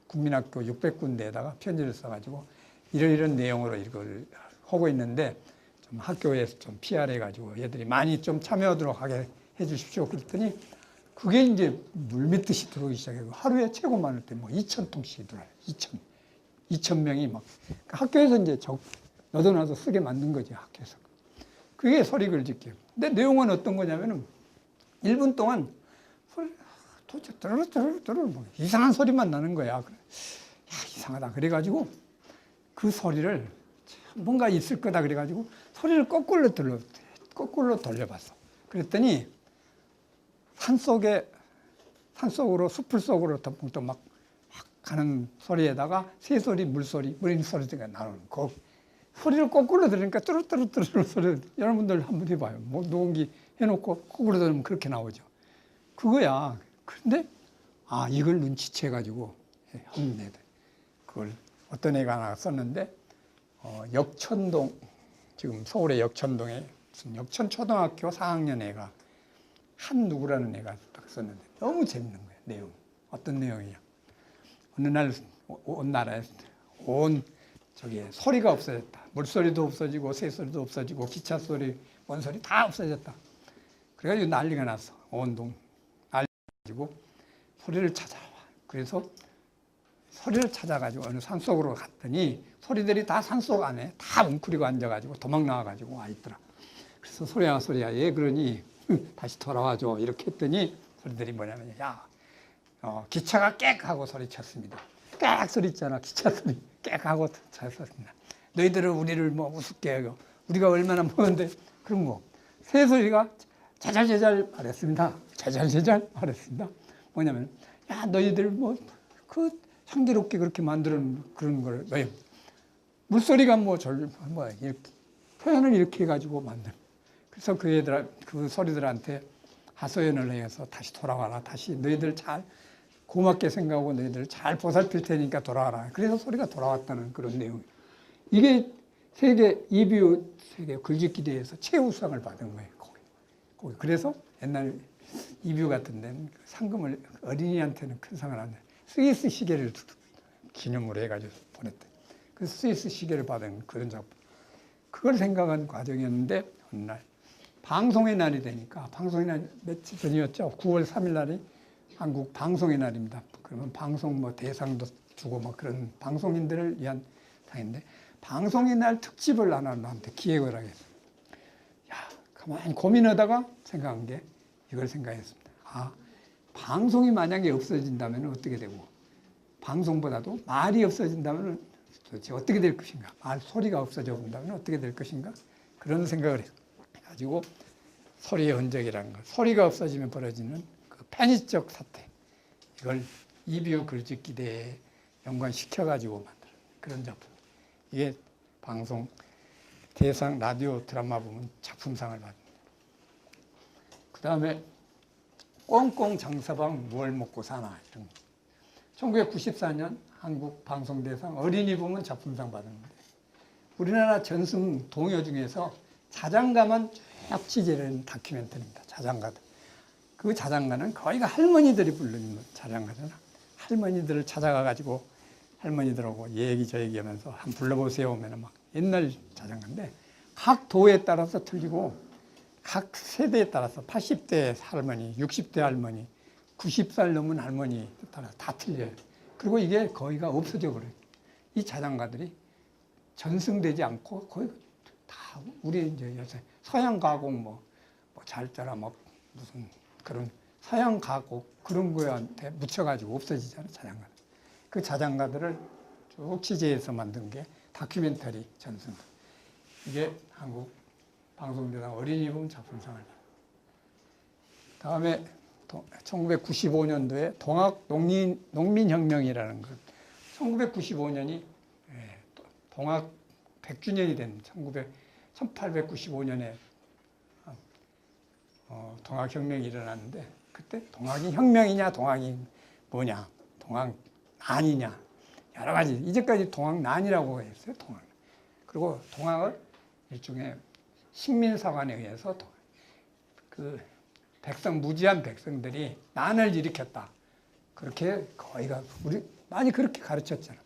국민학교 600군데에다가 편지를 써가지고 이런 내용으로 이걸 하고 있는데 좀 학교에서 좀 PR해가지고 애들이 많이 좀 참여하도록 하게 해주십시오. 그랬더니 그게 이제 물밀듯이 들어오기 시작해서 하루에 최고 많을 때 뭐 2,000통씩 들어와요. 2,000명이 막 학교에서 이제 너도 나도 쓰게 만든 거지 학교에서. 그게 소리글 짓기. 근데 내용은 어떤 거냐면은 1분 동안 도대체 드르르르르 이상한 소리만 나는 거야. 야, 이상하다. 그래가지고 그 소리를 뭔가 있을 거다. 그래가지고 소리를 거꾸로 돌려봤어. 그랬더니 산속으로 숲을 속으로 막 가는 소리에다가 새소리, 물소리, 이런 소리가 나오는 거. 소리를 거꾸로 들으니까 뚜루뚜루뚜루 소리. 여러분들 한번 해봐요. 뭐 녹음기 해놓고 거꾸로 들으면 그렇게 나오죠. 그거야. 그런데 아, 이걸 눈치채가지고 한 애들. 그걸 어떤 애가 하나 썼는데, 역천동, 지금 서울의 역천동에 무슨 역천초등학교 4학년 애가 한 누구라는 애가 딱 썼는데 너무 재밌는 거예요, 내용. 어떤 내용이냐. 어느 날 온 나라에 온 저기 소리가 없어졌다. 물소리도 없어지고 새소리도 없어지고 기차 소리, 뭔 소리 다 없어졌다. 그래가지고 난리가 났어. 온 동 난리가 가지고 소리를 찾아와. 그래서 소리를 찾아가지고 어느 산속으로 갔더니 소리들이 다 산속 안에 다 웅크리고 앉아가지고 도망 나와가지고 와 있더라. 그래서 소리야 얘 그러니 다시 돌아와줘 이렇게 했더니 소리들이 뭐냐면 야 기차가 꽥 하고 소리쳤습니다. 꽥 소리 있잖아. 기차 소리 꽥 하고 쳤습니다. 너희들은 우리를 뭐 우습게 하고 우리가 얼마나 뭐는데 그런 거. 새 소리가 자잘자잘 말했습니다. 자잘자잘 말했습니다. 뭐냐면 야 너희들 뭐 그 향기롭게 그렇게 만드는 그런 걸 너희 물소리가 뭐 이렇게 표현을 이렇게 해가지고 만든. 그래서 그 소리들한테 하소연을 해서 다시 돌아와라. 다시 너희들 잘 고맙게 생각하고 너희들 잘 보살필 테니까 돌아와라. 그래서 소리가 돌아왔다는 그런 내용. 이게 이비우 세계 글짓기 대회에서 최우수상을 받은 거예요. 거기. 그래서 옛날 이비우 같은 데는 상금을 어린이한테는 큰 상을 안 내. 스위스 시계를 기념으로 해가지고 보냈대. 그래서 스위스 시계를 받은 그런 작품. 그걸 생각한 과정이었는데 어느 날 방송의 날이 되니까 방송의 날 며칠 전이었죠. 9월 3일 날이 한국 방송의 날입니다. 그러면 방송 뭐 대상도 주고 뭐 그런 방송인들을 위한 상인데 방송의 날 특집을 하나 나한테 기획을 하겠어요. 야, 가만히 고민하다가 생각한 게 이걸 생각했습니다. 아, 방송이 만약에 없어진다면 어떻게 되고 방송보다도 말이 없어진다면 도대체 어떻게 될 것인가? 말 소리가 없어져 본다면 어떻게 될 것인가? 그런 생각을 해가지고 소리의 흔적이라는 것, 소리가 없어지면 벌어지는 그 편의적 사태, 이걸 이비우 글짓기 대회에 연관시켜가지고 만든 그런 작품. 이게 방송 대상 라디오 드라마 부문 작품상을 받습니다. 그 다음에 꽁꽁 장서방 무얼 먹고 사나 이런 거. 1994년 한국 방송대상 어린이 부문 작품상 받았는데 우리나라 전승 동요 중에서 자장가만 쭉 취재한 다큐멘터리입니다. 자장가들. 그 자장가는 거의가 할머니들이 부르는 자장가잖아. 할머니들을 찾아가가지고 할머니들하고 얘기 저 얘기하면서 한번 불러보세요 하면 막 옛날 자장가인데 각 도에 따라서 틀리고 각 세대에 따라서 80대 할머니, 60대 할머니, 90살 넘은 할머니에 따라 다 틀려요. 그리고 이게 거의가 없어져 버려요. 이 자장가들이 전승되지 않고 거의 다 우리 이제 요새 서양 가곡 뭐 잘자라 뭐 무슨 그런 서양 가곡 그런 거한테 묻혀가지고 없어지잖아요. 자장가. 그 자장가들을 쭉 취재해서 만든 게 다큐멘터리 전승. 이게 한국 방송대상 어린이 부문 작품상을 받았습니다. 다음에 1995년도에 동학 농민혁명이라는 것. 1995년이 동학 100주년이 된 1895년에 동학혁명이 일어났는데 그때 동학이 혁명이냐 동학이 뭐냐 동학난이냐 여러 가지 이제까지 동학난이라고 했어요. 동학. 그리고 동학을 일종의 식민사관에 의해서 그 무지한 백성들이 난을 일으켰다. 그렇게 거의가 우리 많이 그렇게 가르쳤잖아.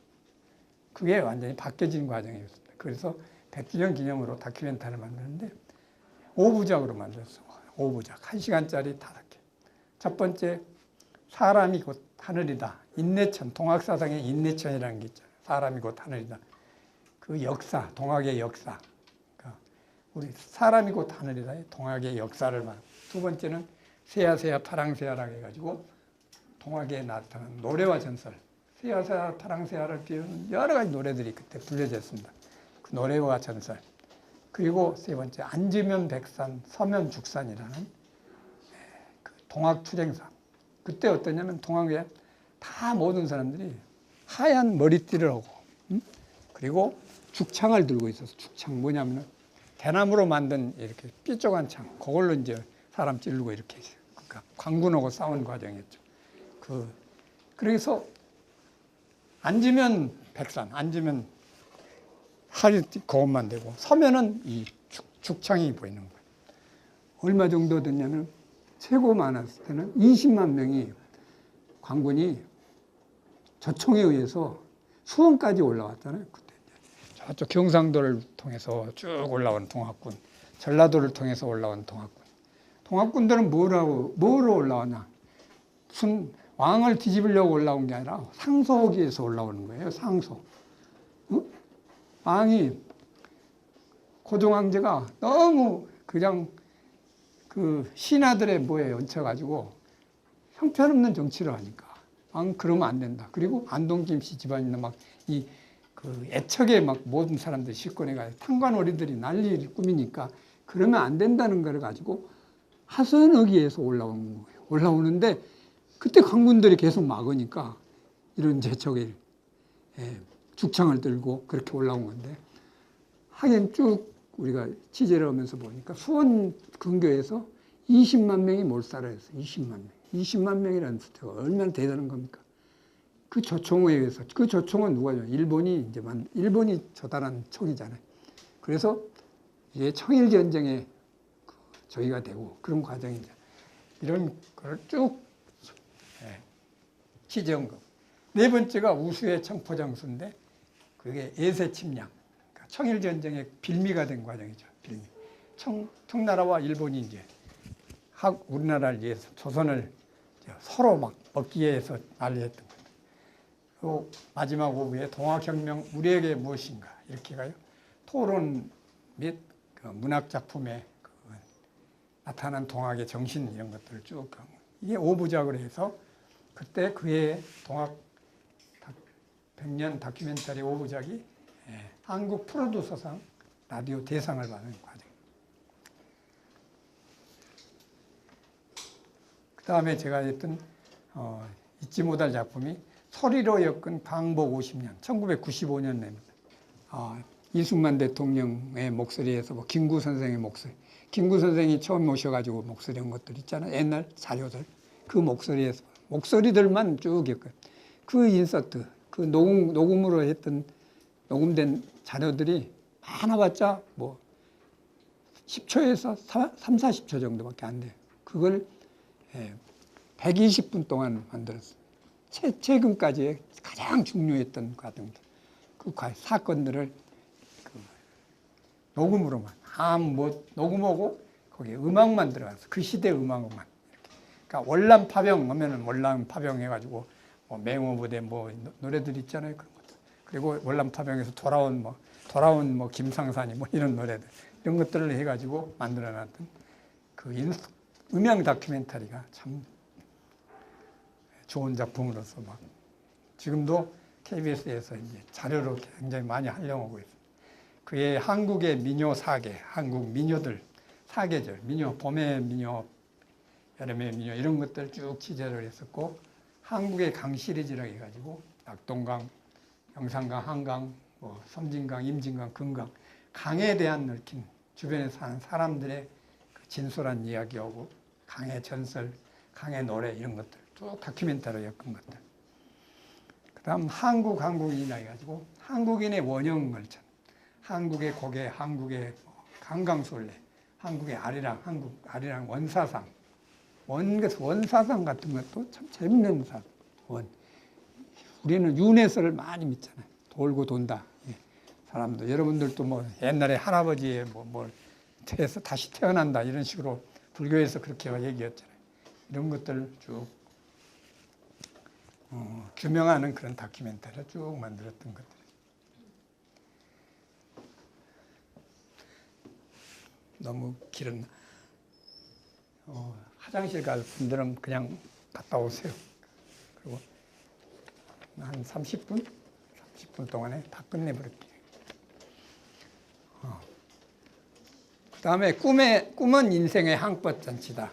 그게 완전히 바뀌어진 과정이었습니다. 그래서 100주년 기념으로 다큐멘터리를 만드는데 5부작으로 만들었어. 5부작. 1시간짜리 5개. 첫 번째 사람이 곧 하늘이다. 인내천, 동학사상의 인내천이라는 게 있잖아요. 사람이 곧 하늘이다. 그 역사, 동학의 역사. 우리 사람이 곧 하늘이다. 동학의 역사를 말. 두 번째는 새야새야 파랑새야라고 해가지고 동학에 나타난 노래와 전설. 새야새야 파랑새야를 비우는 여러 가지 노래들이 그때 불려졌습니다. 그 노래와 전설. 그리고 세 번째 앉으면 백산, 서면 죽산이라는 그 동학 투쟁사. 그때 어떠냐면 동학에 다 모든 사람들이 하얀 머리띠를 하고 그리고 죽창을 들고 있어서 죽창 뭐냐면 대나무로 만든 이렇게 삐쩍한 창 그걸로 이제 사람 찌르고 이렇게 그러니까 광군하고 싸운 과정이었죠. 그 그래서 앉으면 백산, 앉으면 팔이 그것만 되고 서면은 이 죽창이 보이는 거예요. 얼마 정도 됐냐면 최고 많았을 때는 20만 명이 관군이 저총에 의해서 수원까지 올라왔잖아요. 그때 저쪽 경상도를 통해서 쭉 올라온 동학군, 전라도를 통해서 올라온 동학군. 동학군들은 뭐로 올라왔냐? 무슨 왕을 뒤집으려고 올라온 게 아니라 상소기에서 올라오는 거예요. 상소. 왕이 고종황제가 너무 그냥 그 신하들의 뭐에 얹혀가지고 형편없는 정치를 하니까 그러면 안 된다. 그리고 안동김씨 집안이나 막 그 애척에 막 모든 사람들이 실권해가 탄관오리들이 난리를 꾸미니까 그러면 안 된다는 걸 가지고 하선의기에서 올라오는 거예요. 올라오는데 그때 관군들이 계속 막으니까 이런 제척에 죽창을 들고 그렇게 올라온 건데 하긴 쭉 우리가 취재를 하면서 보니까 수원 근교에서 20만 명이 몰살을 했어요. 20만 명. 20만 명이라는 숫자가 얼마나 대단한 겁니까? 그 조총에 의해서. 그 조총은 누가요? 일본이 조달한 총이잖아요. 그래서 이게 청일전쟁에 저희가 되고 그런 과정이죠. 이런 걸 쭉 취재한 거. 네 번째가 우수의 청포장수인데 그게 예세 침략. 그러니까 청일전쟁의 빌미가 된 과정이죠. 빌미. 청나라와 일본이 이제 우리나라를 위해서 조선을 서로 막 먹기 위해서 난리했던 거예요. 또 마지막 오후에 동학혁명 우리에게 무엇인가 이렇게 가요. 토론 및 그 문학작품에 나타난 동학의 정신 이런 것들을 쭉 이게 5부작으로 해서 그때 그해 동학 100년 다큐멘터리 5부작이 한국 프로듀서상 라디오 대상을 받는 과정. 그 다음에 제가 했던 잊지 못할 작품이 소리로 엮은 광복 50년, 1995년입니다. 이승만 대통령의 목소리에서 뭐 김구 선생의 목소리, 김구 선생이 처음 모셔가지고 목소리 한 것들 있잖아요. 옛날 자료들. 그 목소리에서, 목소리들만 쭉 엮어요. 그 인서트, 그 녹음으로 했던, 녹음된 자료들이 많아봤자 뭐 10초에서 3, 40초 정도밖에 안 돼요. 그걸 120분 동안 만들었어요. 최근까지의 가장 중요했던 과정들, 그 사건들을 녹음으로만, 녹음하고 거기에 음악만 들어가서 그 시대 음악만. 그러니까 월남 파병 하면은 월남 파병 해가지고 뭐 맹호부대 뭐 노래들 있잖아요. 그런 것들. 그리고 월남 파병에서 돌아온 김상산이 뭐 이런 노래들. 이런 것들을 해가지고 만들어놨던 그 음향 다큐멘터리가 참 좋은 작품으로서 막 지금도 KBS에서 이제 자료로 굉장히 많이 활용하고 있습니다. 그의 한국의 민요 사계, 한국 민요들, 사계절, 민요, 봄의 민요, 여름의 민요 이런 것들 쭉 취재를 했었고 한국의 강 시리즈라고 해가지고 낙동강, 영산강, 한강, 뭐 섬진강, 임진강, 금강 강에 대한 얽힌 주변에 사는 사람들의 그 진솔한 이야기하고 강의 전설, 강의 노래 이런 것들 쭉 다큐멘터리로 엮은 것들. 그 다음 한국인이라 해가지고 한국인의 원형을 한국의 고개, 한국의 강강술래, 한국의 아리랑 원사상, 원사상 같은 것도 참 재밌는 사상. 우리는 윤회설을 많이 믿잖아요. 돌고 돈다. 사람도 여러분들도 뭐 옛날에 할아버지의 뭘 해서 다시 태어난다 이런 식으로 불교에서 그렇게 얘기했잖아요. 이런 것들을 쭉 규명하는 그런 다큐멘터리를 쭉 만들었던 것들. 너무 길었나? 화장실 갈 분들은 그냥 갔다 오세요. 그리고 한 30분 동안에 다 끝내버릴게요. 그 다음에 꿈은 인생의 항법잔치다.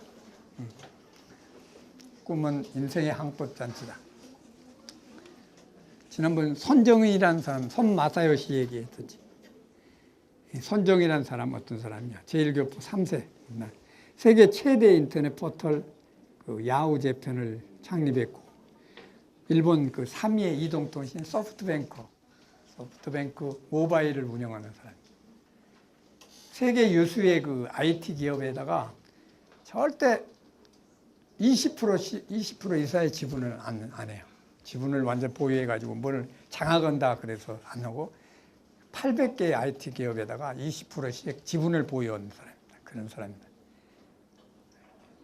꿈은 인생의 항법잔치다. 지난번 손정의라는 사람, 손마사요시 얘기했었지. 손정의라는 사람 어떤 사람이야? 제1교포 3세. 세계 최대 인터넷 포털 그 야후 재팬을 창립했고 일본 그 3위의 이동통신 소프트뱅크 모바일을 운영하는 사람. 세계 유수의 그 IT 기업에다가 절대 20% 이상의 지분을 안 해요. 지분을 완전 보유해가지고 뭘 장악한다 그래서 안 하고 800개의 IT 기업에다가 20%씩 지분을 보유한 사람입니다. 그런 사람입니다.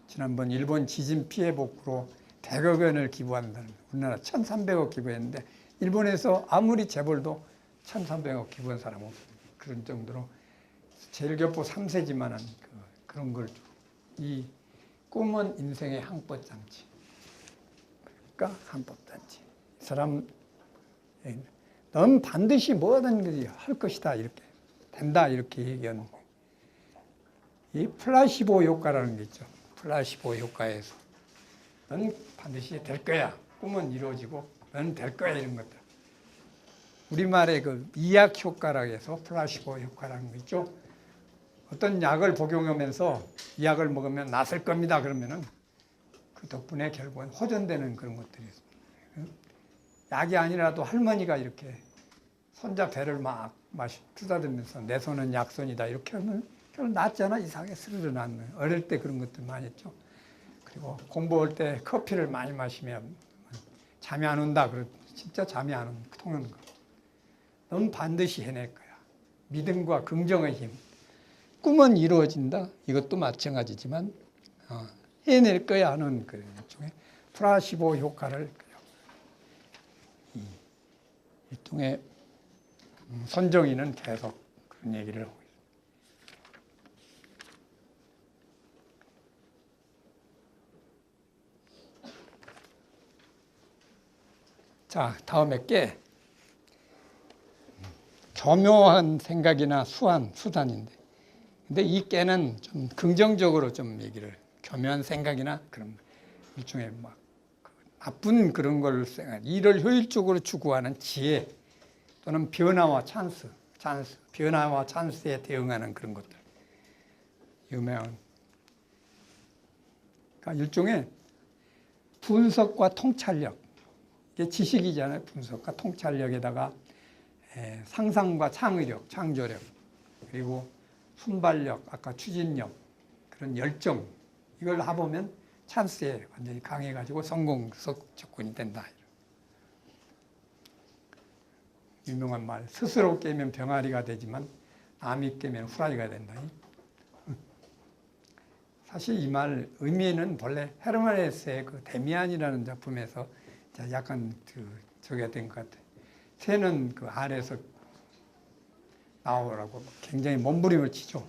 지난번 일본 지진 피해 복구로 100억 원을 기부한 사람, 우리나라 1,300억 기부했는데 일본에서 아무리 재벌도 1,300억 기부한 사람 없습니다. 그런 정도로 제일교포 3세지만한 그런 걸 이 꿈은 인생의 항법잔치. 그러니까 항법잔치. 이 사람 넌 반드시 뭐든지 할 것이다 이렇게 된다 이렇게 얘기하는 거예요. 이 플라시보 효과라는 게 있죠. 플라시보 효과에서 넌 반드시 될 거야. 꿈은 이루어지고 넌 될 거야 이런 것들. 우리말의 그 이약 효과라고 해서 플라시보 효과라는 거 있죠. 어떤 약을 복용하면서 이 약을 먹으면 낫을 겁니다. 그러면은 그 덕분에 결국은 호전되는 그런 것들이 있습니다. 약이 아니라도 할머니가 이렇게 손자 배를 막 투다듬면서 내 손은 약손이다 이렇게 하면 결국 낫잖아. 이상하게 스르르 낫는. 어릴 때 그런 것들 많이 했죠. 그리고 공부할 때 커피를 많이 마시면 잠이 안 온다. 진짜 잠이 안 오는 거. 넌 반드시 해낼 거야. 믿음과 긍정의 힘. 꿈은 이루어진다. 이것도 마찬가지지만 해낼 거야 하는 그 일종의 플라시보 효과를 일종의 선정이는 계속 그런 얘기를 하고 있습니다. 자, 다음에 깨. 교묘한 생각이나 수단인데 근데 이 깨는 좀 긍정적으로 좀 얘기를 교묘한 생각이나 그런 일종의 막 나쁜 그런 걸 생각, 일을 효율적으로 추구하는 지혜 또는 변화와 변화와 찬스에 대응하는 그런 것들. 유명한 그러니까 일종의 분석과 통찰력. 이게 지식이잖아요. 분석과 통찰력에다가 상상과 창의력, 창조력, 그리고 순발력, 아까 추진력, 그런 열정, 이걸 해보면 찬스에 완전히 강해가지고 성공 조건이 된다. 유명한 말, 스스로 깨면 병아리가 되지만 남이 깨면 후라이가 된다. 사실 이 말 의미는 본래 헤르만 헤세의 그 데미안이라는 작품에서 약간 저게 된 것 같아요. 새는 그 알에서 나오라고 굉장히 몸부림을 치죠.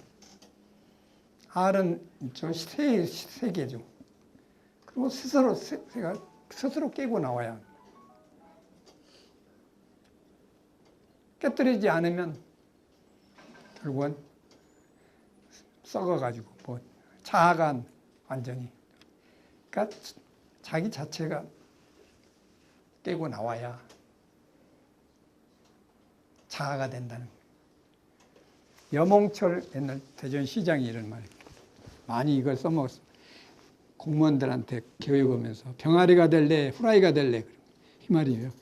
알은 있죠. 세계죠. 그리고 새가 스스로 깨고 나와야. 깨뜨리지 않으면 결국은 썩어가지고 자아가 완전히. 그러니까 자기 자체가 깨고 나와야 자아가 된다는 거예요. 여몽철 옛날 대전시장이 이런 말 많이 이걸 써먹었어요. 공무원들한테 교육하면서 병아리가 될래 후라이가 될래 이 말이에요.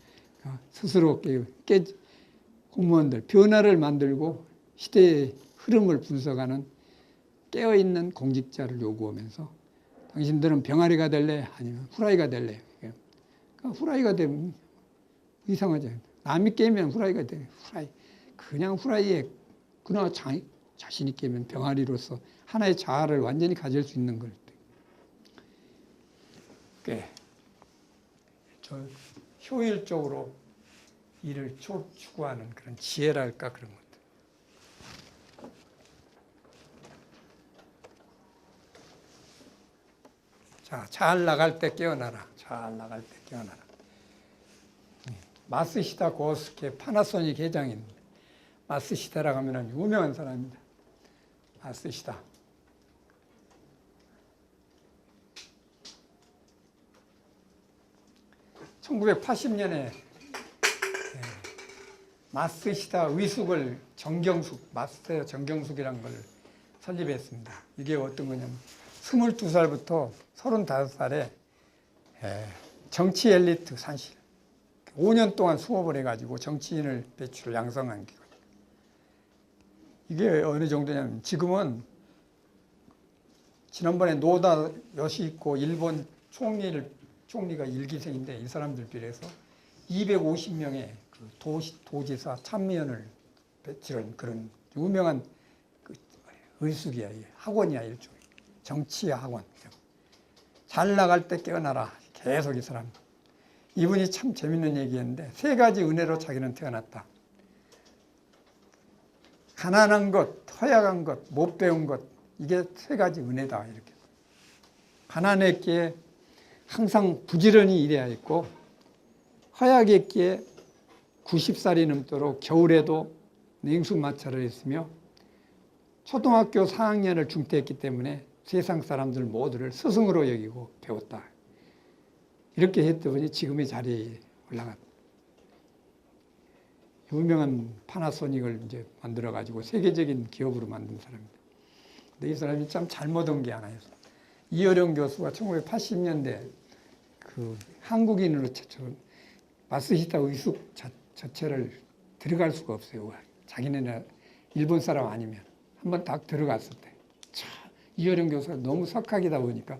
스스로 공무원들 변화를 만들고 시대의 흐름을 분석하는 깨어있는 공직자를 요구하면서 당신들은 병아리가 될래 아니면 후라이가 될래. 그러니까 후라이가 되면 이상하죠. 남이 깨면 후라이가 돼. 그냥 후라이에 그러나 자신이 깨면 병아리로서 하나의 자아를 완전히 가질 수 있는 걸. 효율적으로 일을 추구하는 그런 지혜랄까 그런 것들. 자, 잘 나갈 때 깨어나라. 잘 나갈 때 깨어나라. 마쓰시다 고스케 파나소닉 회장입니다. 마쓰시다라고 하면 유명한 사람입니다. 마쓰시다. (1980년에) 마쓰시다 위숙을 마스터 정경숙이라는 걸 설립했습니다. 이게 어떤 거냐면 22살부터 35살에 정치 엘리트 산실, 5년 동안 수업을 해가지고 정치인을 배출을 양성한 기관. 이게 어느 정도냐면 지금은 지난번에 노다 요시히코 일본 총리가 일기생인데 이 사람들 비례해서 250명의 그 도지사 참의원을 배출한 그런 유명한 그 의숙이야. 학원이야, 일종의. 정치 학원. 잘 나갈 때 깨어나라. 계속 이 사람. 이분이 참 재밌는 얘기했는데 3가지 은혜로 자기는 태어났다. 가난한 것, 허약한 것, 못 배운 것, 이게 3가지 은혜다. 이렇게. 가난했기에 항상 부지런히 일해야 했고, 허약했기에 90살이 넘도록 겨울에도 냉수마찰을 했으며, 초등학교 4학년을 중퇴했기 때문에 세상 사람들 모두를 스승으로 여기고 배웠다. 이렇게 했더니 지금의 자리에 올라갔다. 유명한 파나소닉을 이제 만들어가지고 세계적인 기업으로 만든 사람입니다. 근데 이 사람이 참 잘못한 게 하나 있어요. 이어령 교수가 1980년대 그 한국인으로 최초 마스히타 의숙 자체를 들어갈 수가 없어요. 자기네는 일본 사람 아니면 한번 딱 들어갔을 때 이어령 교수가 너무 석학이다 보니까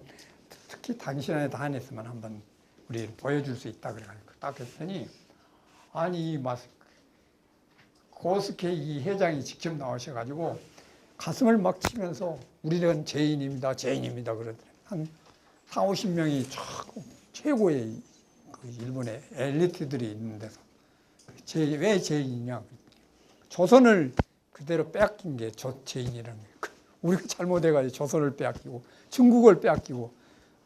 특히 당신 안에 다 안에서만 한번 우리 보여줄 수 있다 그래가지고 딱 했더니 아니 이 고스케 이 회장이 직접 나오셔가지고 가슴을 막 치면서 우리는 죄인입니다, 죄인입니다 그러더니 한 4, 50명이 최고의 그 일본의 엘리트들이 있는 데서 왜 죄인이냐? 조선을 그대로 빼앗긴 게 죄인이라는 거예요. 우리가 잘못해가지고 조선을 빼앗기고 중국을 빼앗기고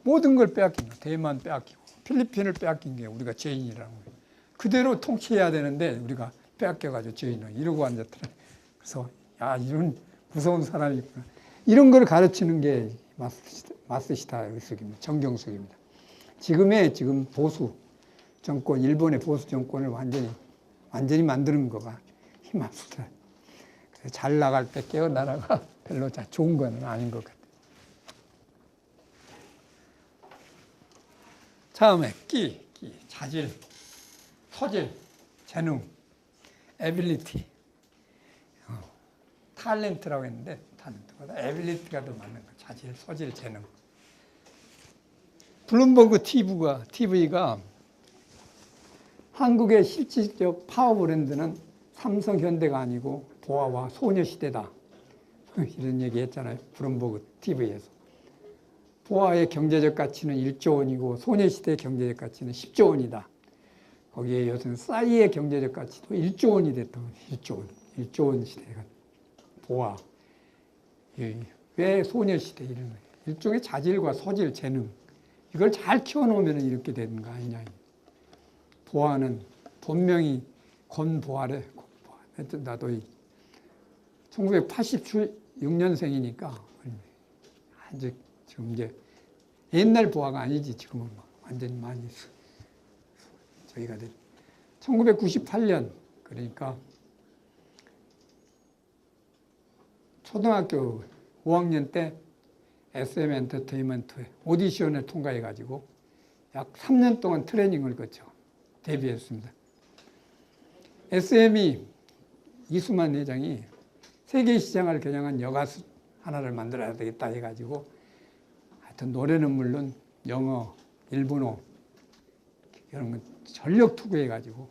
모든 걸 빼앗긴 거예요. 대만 빼앗기고 필리핀을 빼앗긴 게 우리가 죄인이라는 거예요. 그대로 통치해야 되는데 우리가 빼앗겨가지고 죄인을 이러고 앉았더라. 그래서 야 이런 무서운 사람이 있구나. 이런 걸 가르치는 게 마스히타 의숙입니다. 정경숙입니다. 지금 보수 정권, 일본의 보수 정권을 완전히 만드는 거가 이 마스히타. 잘 나갈 때 깨어나라가 별로 좋은 건 아닌 것 같아요. 다음에 끼, 자질, 소질, 재능, 에빌리티, 탤런트라고 했는데 탤런트보다 에빌리티가 더 맞는 거예요. 자질, 소질, 재능. 블룸버그 TV가 한국의 실질적 파워 브랜드는 삼성, 현대가 아니고 보아와 소녀시대다. 이런 얘기 했잖아요. 블룸버그 TV에서. 보아의 경제적 가치는 1조 원이고 소녀시대의 경제적 가치는 10조 원이다. 거기에 요즘 싸이의 경제적 가치도 1조 원이 됐다고. 1조 원 시대가. 보아. 왜 소녀시대 이런 거예요. 일종의 자질과 소질, 재능. 이걸 잘 키워놓으면 이렇게 되는 거 아니냐. 보아는 본명이 권보아래. 하여튼 나도 1986년생이니까 아직 지금 이제 옛날 보아가 아니지. 지금은 완전히 많이 저희가 1998년 그러니까 초등학교 5학년 때 SM 엔터테인먼트 오디션을 통과해가지고 약 3년 동안 트레이닝을 거쳐 데뷔했습니다. SM이 이수만 회장이 세계 시장을 겨냥한 여가수 하나를 만들어야 되겠다 해가지고 하여튼 노래는 물론 영어, 일본어 이런 거 전력 투구해가지고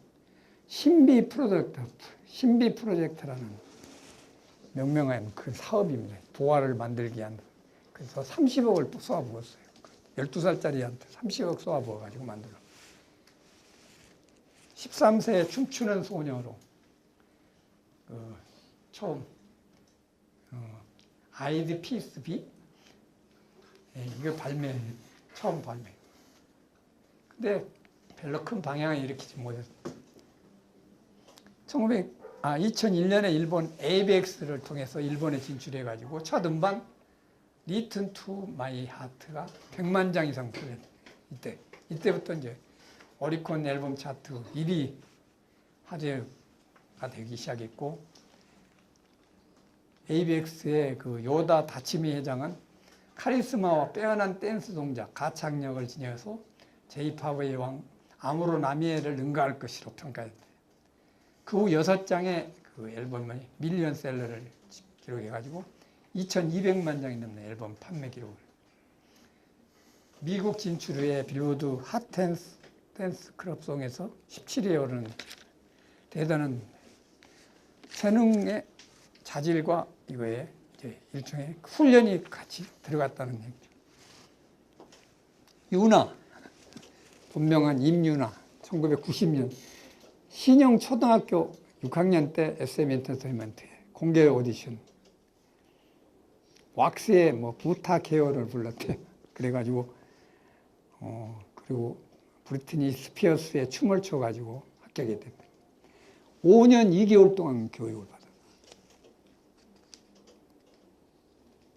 신비 프로젝트라는 명명한 그 사업입니다. 보아를 만들기 위한. 그래서 30억을 쏘아부었어요. 12살짜리한테 30억 쏘아부어가지고 만들어. 13세에 춤추는 소녀로 처음 아이드 피스 비 이거 처음 발매. 근데 별로 큰 방향을 일으키지 못했어요. 2001년에 일본 ABEX를 통해서 일본에 진출해가지고 첫 음반 Listen to My Heart가 100만 장 이상 팔렸어요. 이때부터 이제 오리콘 앨범 차트 1위 화제가 되기 시작했고 ABEX의 그 요다 다치미 회장은 카리스마와 빼어난 댄스 동작, 가창력을 지녀서 J-팝의 왕 아무로 나미에를 능가할 것이로 평가했대요. 그 후 6장의 그 앨범이 밀리언셀러를 기록해가지고 2,200만 장이 넘는 앨범 판매 기록을. 미국 진출 후에 빌보드 핫 댄스 클럽송에서 17위에 오르는 대단한 재능의 자질과 이거에 이제 일종의 훈련이 같이 들어갔다는 얘기죠. 유나, 본명은 임유나, 1990년 신영 초등학교 6학년 때 SM 엔터테인먼트에 공개 오디션 왁스의 뭐 부탁해요를 불렀대요. 그래가지고 그리고 브리트니 스피어스의 춤을 춰가지고 합격이 됐대. 5년 2개월 동안 교육을 받았어요.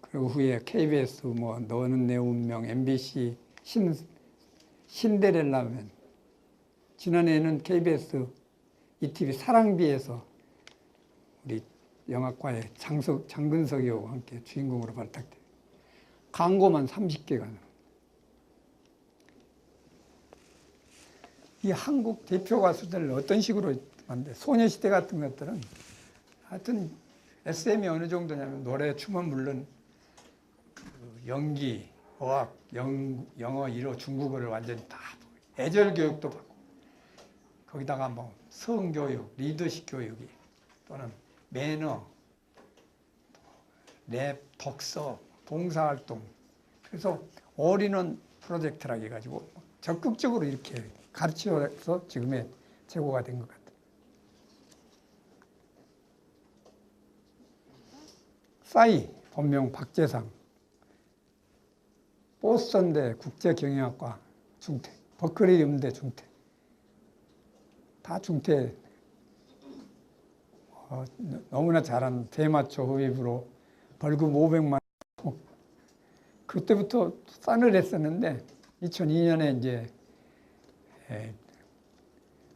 그리고 후에 KBS 뭐 너는 내 운명, MBC 신데렐라맨, 지난해에는 KBS ETV 사랑비에서 우리 영화과의 장근석이와 함께 주인공으로 발탁돼요. 광고만 30개가. 이 한국 대표 가수들 어떤 식으로 만데 소녀시대 같은 것들은 하여튼 SM이 어느 정도냐면 노래, 춤은 물론 그 연기, 어학, 영어, 일어, 중국어를 완전히 다 애절 교육도 받고 거기다가 뭐 성교육, 리더십 교육이 또는 매너, 랩, 독서, 봉사활동. 그래서 올인원 프로젝트라고 해가지고 적극적으로 이렇게 가르쳐서 지금의 제고가 된 것 같아요. 싸이, 본명 박재상, 보스턴대 국제경영학과 중퇴, 버클리 음대 중퇴, 다 중퇴. 너무나 잘한 대마초 흡입으로 벌금 500만 원. 그때부터 싸늘했었는데 2002년에 이제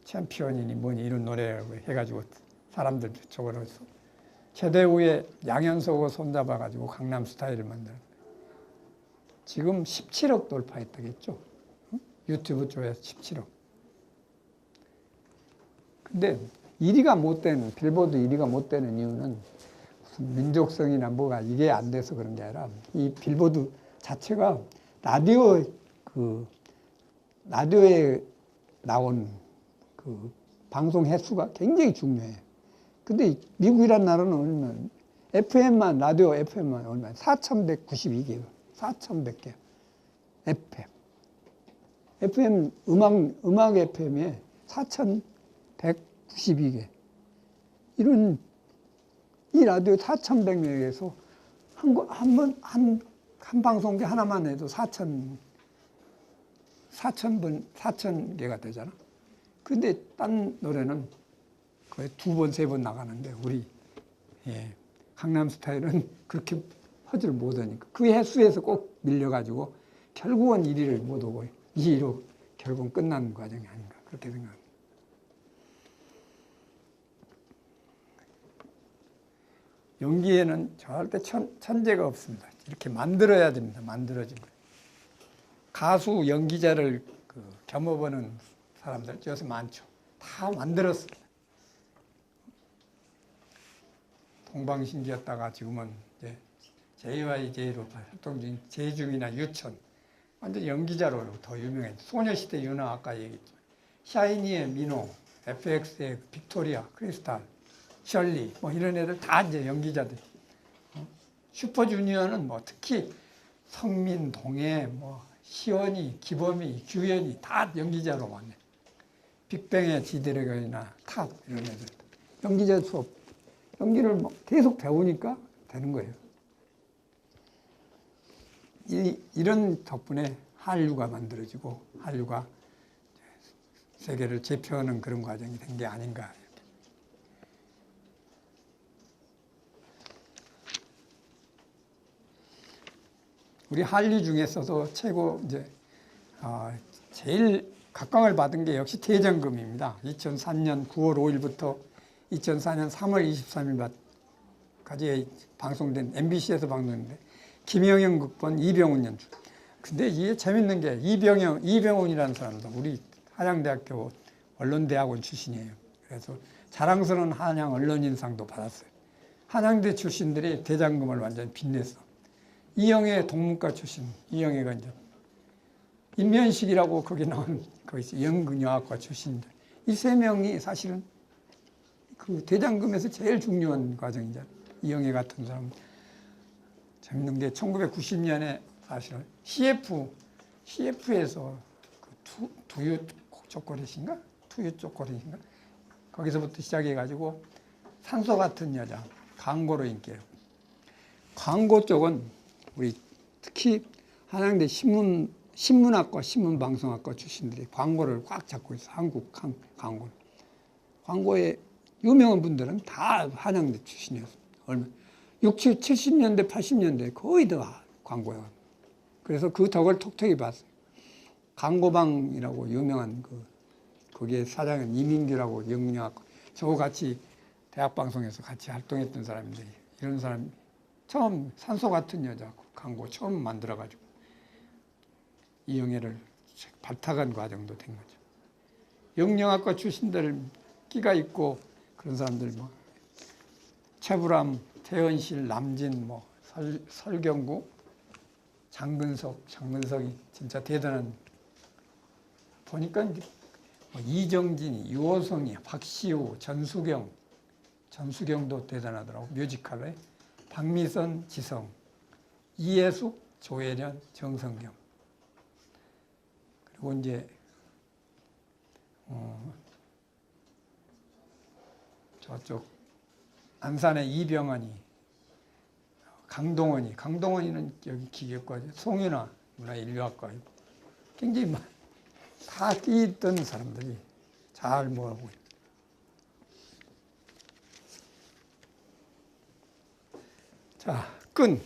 챔피언이니 뭐니 이런 노래라고 해가지고 사람들 저거로 해서 제대 후에 양현석을 손잡아가지고 강남 스타일을 만들어. 지금 17억 돌파했다겠죠. 유튜브 조회수 17억. 근데 1위가 못 되는, 빌보드 1위가 못 되는 이유는 무슨 민족성이나 뭐가 이게 안 돼서 그런 게 아니라 이 빌보드 자체가 라디오에 나온 그 방송 횟수가 굉장히 중요해요. 근데 미국이란 나라는 얼마나, FM만, 라디오 FM만 얼마나, 4,192개, 4,100개. FM, 음악 FM에 4,192개. 이런, 이 라디오 4,100명에서 한 방송기 하나만 해도 4,000개가 되잖아. 근데 딴 노래는 거의 2번, 3번 나가는데, 우리, 강남 스타일은 그렇게 하지를 못하니까. 그 횟수에서 꼭 밀려가지고, 결국은 1위를 못 오고, 2위로 결국은 끝난 과정이 아닌가, 그렇게 생각합니다. 연기에는 절대 천재가 없습니다. 이렇게 만들어야 됩니다. 만들어진 거예요. 가수, 연기자를 겸업하는 사람들 요새 많죠. 다 만들었습니다. 동방신기였다가 지금은 이제 JYJ로 활동 중인 재중이나 유천, 완전 연기자로 더 유명해요. 소녀시대 유나 아까 얘기했죠. 샤이니의 민호, FX의 빅토리아, 크리스탈, 셜리, 뭐 이런 애들 다 이제 연기자들. 슈퍼주니어는 뭐 특히 성민, 동해, 뭐 시원이, 기범이, 규현이 다 연기자로 왔네. 빅뱅의 지드래곤이나 탑 이런 애들. 연기자 수업. 연기를 뭐 계속 배우니까 되는 거예요. 이런 덕분에 한류가 만들어지고 한류가 세계를 제표하는 그런 과정이 된 게 아닌가. 우리 한류 중에서도 최고 이제 제일 각광을 받은 게 역시 대장금입니다. 2003년 9월 5일부터 2004년 3월 23일까지 방송된 MBC에서 방송했는데 김영현 극본, 이병훈 연출. 근데 이게 재밌는 게 이병훈이라는 사람도 우리 한양대학교 언론대학원 출신이에요. 그래서 자랑스러운 한양 언론인상도 받았어요. 한양대 출신들이 대장금을 완전히 빛냈어. 이영애 동문과 출신, 이영애가 이제 임면식이라고 거기 나온 거기 연극영화과 출신들. 이 세 명이 사실은 그 대장금에서 제일 중요한 과정이잖아. 이영애 같은 사람. 재밌는 게 1990년에 사실은 CF에서 그 두유 초콜릿인가? 투유 초콜릿인가? 거기서부터 시작해가지고 산소 같은 여자, 광고로 인기예요. 광고 쪽은 우리 특히 한양대 신문학과, 신문방송학과 출신들이 광고를 꽉 잡고 있어. 한국 광고. 광고에 유명한 분들은 다 한양대 출신이었어. 70년대, 80년대 거의 다 광고야. 그래서 그 덕을 톡톡히 봤어요. 광고방이라고 유명한 거기에 사장은 이민규라고 영문학과 저하고 같이 대학방송에서 같이 활동했던 사람인데 이런 사람이 처음 산소 같은 여자 광고 처음 만들어가지고 이영애를 발탁한 과정도 된 거죠. 영영학과 출신들 끼가 있고 그런 사람들 뭐 최불암, 태연실, 남진, 뭐 설경구, 장근석이 진짜 대단한. 보니까 뭐 이정진이, 유호성이, 박시우, 전수경도 대단하더라고. 뮤지컬에 박미선, 지성, 이해숙, 조혜련, 정성경. 그리고 이제 저쪽 안산의 이병헌이, 강동원이는 여기 기계과, 송윤아 문화인류학과, 굉장히 다 뛰었던 사람들이 잘 모아보고 있다. 자, 끈.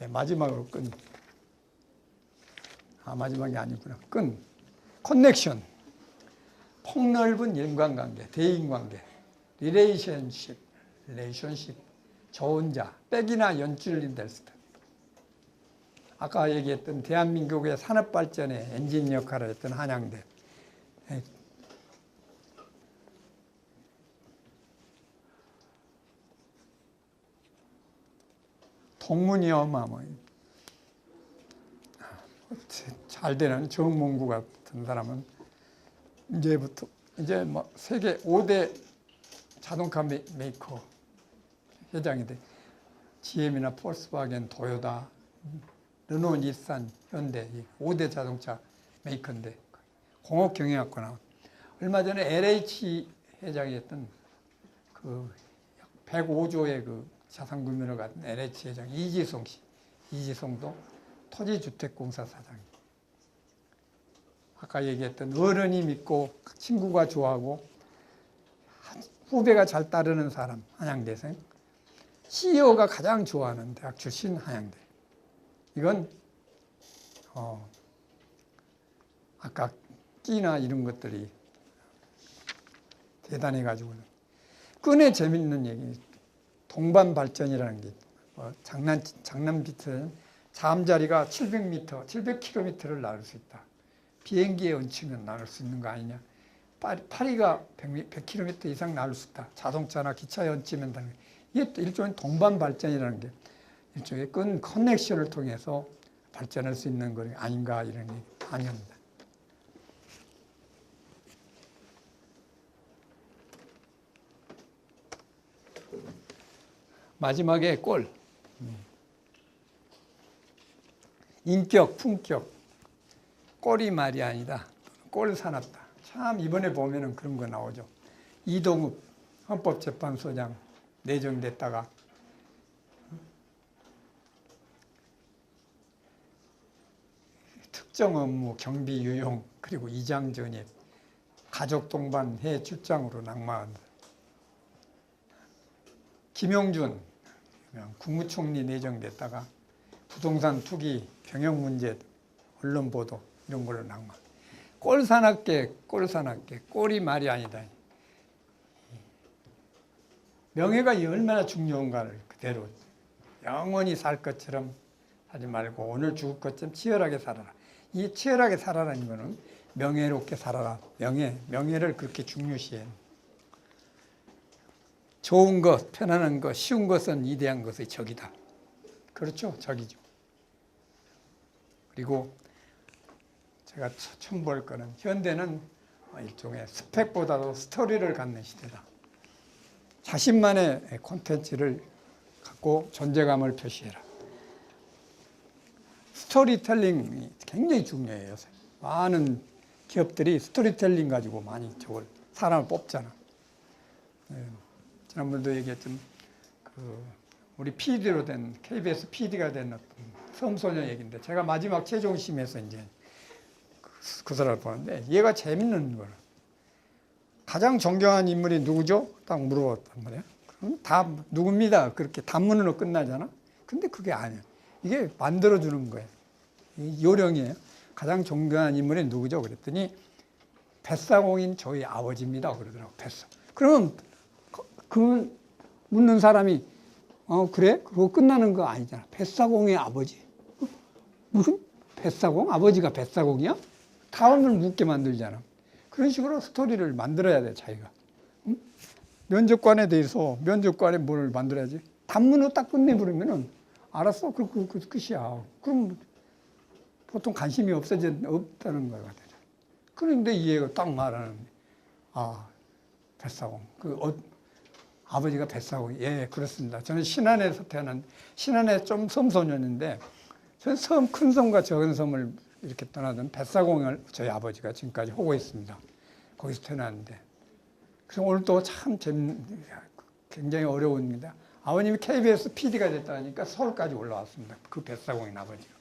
네, 마지막으로 끈. 마지막이 아니구나. 끈. 커넥션. 폭넓은 인간관계, 대인관계. 리레이션십. 좋은 자. 백이나 연출이 될 때. 아까 얘기했던 대한민국의 산업발전의 엔진 역할을 했던 한양대. 동문이어마 잘 되는 정몽구 같은 사람은 이제 뭐 세계 5대 자동차 메이커 회장이 돼. GM이나 폴스바겐, 도요타, 르노, 닛산, 현대 5대 자동차 메이커인데 공업경영학과 나온. 얼마 전에 LH 회장이 했던 그 105조의 그 자산 규모를 갖은 LH 회장 이지송 씨. 이지송도 토지주택공사 사장이. 아까 얘기했던 어른이 믿고 친구가 좋아하고 후배가 잘 따르는 사람, 한양대생. CEO가 가장 좋아하는 대학 출신 한양대. 이건 아까 끼나 이런 것들이 대단해가지고. 끈에 재밌는 얘기. 동반 발전이라는 게 장난빛은 잠자리가 700m, 700km를 나를 수 있다. 비행기에 얹히면 나를 수 있는 거 아니냐. 파리가 100km 이상 나를 수 있다. 자동차나 기차에 얹히면 되는 게. 이게 또 일종의 동반 발전이라는 게 일종의 끈 커넥션을 통해서 발전할 수 있는 거 아닌가 이런 게 아닙니다. 마지막에 꼴. 인격, 품격. 꼴이 말이 아니다. 꼴 사납다. 참 이번에 보면은 그런 거 나오죠. 이동욱 헌법재판소장 내정됐다가 특정 업무, 경비 유용, 그리고 이장 전입, 가족 동반 해외 출장으로 낙마한다. 김용준 국무총리 내정됐다가 부동산 투기, 경영 문제, 언론 보도 이런 걸로 낙마. 꼴사납게, 꼴이 말이 아니다. 명예가 얼마나 중요한가를 그대로 영원히 살 것처럼 하지 말고 오늘 죽을 것처럼 치열하게 살아라. 이 치열하게 살아라는 거는 명예롭게 살아라. 명예를 그렇게 중요시해. 좋은 것, 편안한 것, 쉬운 것은 위대한 것의 적이다. 그렇죠? 적이죠. 그리고 제가 처음 볼 거는 현대는 일종의 스펙보다도 스토리를 갖는 시대다. 자신만의 콘텐츠를 갖고 존재감을 표시해라. 스토리텔링이 굉장히 중요해요. 요새. 많은 기업들이 스토리텔링 가지고 많이 저걸 사람을 뽑잖아. 지난번도 얘기했지만 우리 PD로 된 KBS PD가 된 어떤 섬소녀 얘기인데 제가 마지막 최종심에서 이제 그 사람을 보는데 얘가 재밌는 거라. 가장 존경한 인물이 누구죠? 딱 물어봤단 말이야. 그럼 다 누굽니다. 그렇게 단문으로 끝나잖아. 근데 그게 아니야. 이게 만들어주는 거예요. 요령이에요. 가장 존경한 인물이 누구죠? 그랬더니 뱃사공인 저희 아버지입니다. 그러더라고. 뱃사. 그러면 그 묻는 사람이 그래? 그거 끝나는 거 아니잖아. 뱃사공의 아버지. 무슨 뱃사공? 아버지가 뱃사공이야? 다음을 묻게 만들잖아. 그런 식으로 스토리를 만들어야 돼, 자기가. 응? 면접관에 대해서 면접관에 뭘 만들어야지? 단문으로 딱 끝내버리면은 알았어. 그 끝이야. 그럼 보통 관심이 없다는 거 같아요. 그런데 이 애가 딱 말하는, 뱃사공. 아버지가 뱃사공이. 예, 그렇습니다. 저는 신안에서 태어난, 신안에 좀 섬소년인데, 저는 큰 섬과 작은 섬을 이렇게 떠나던 뱃사공을 저희 아버지가 지금까지 하고 있습니다. 거기서 태어났는데. 그래서 오늘 또 참 굉장히 어려운입니다. 아버님이 KBS PD가 됐다니까 서울까지 올라왔습니다. 그 뱃사공인 아버지가.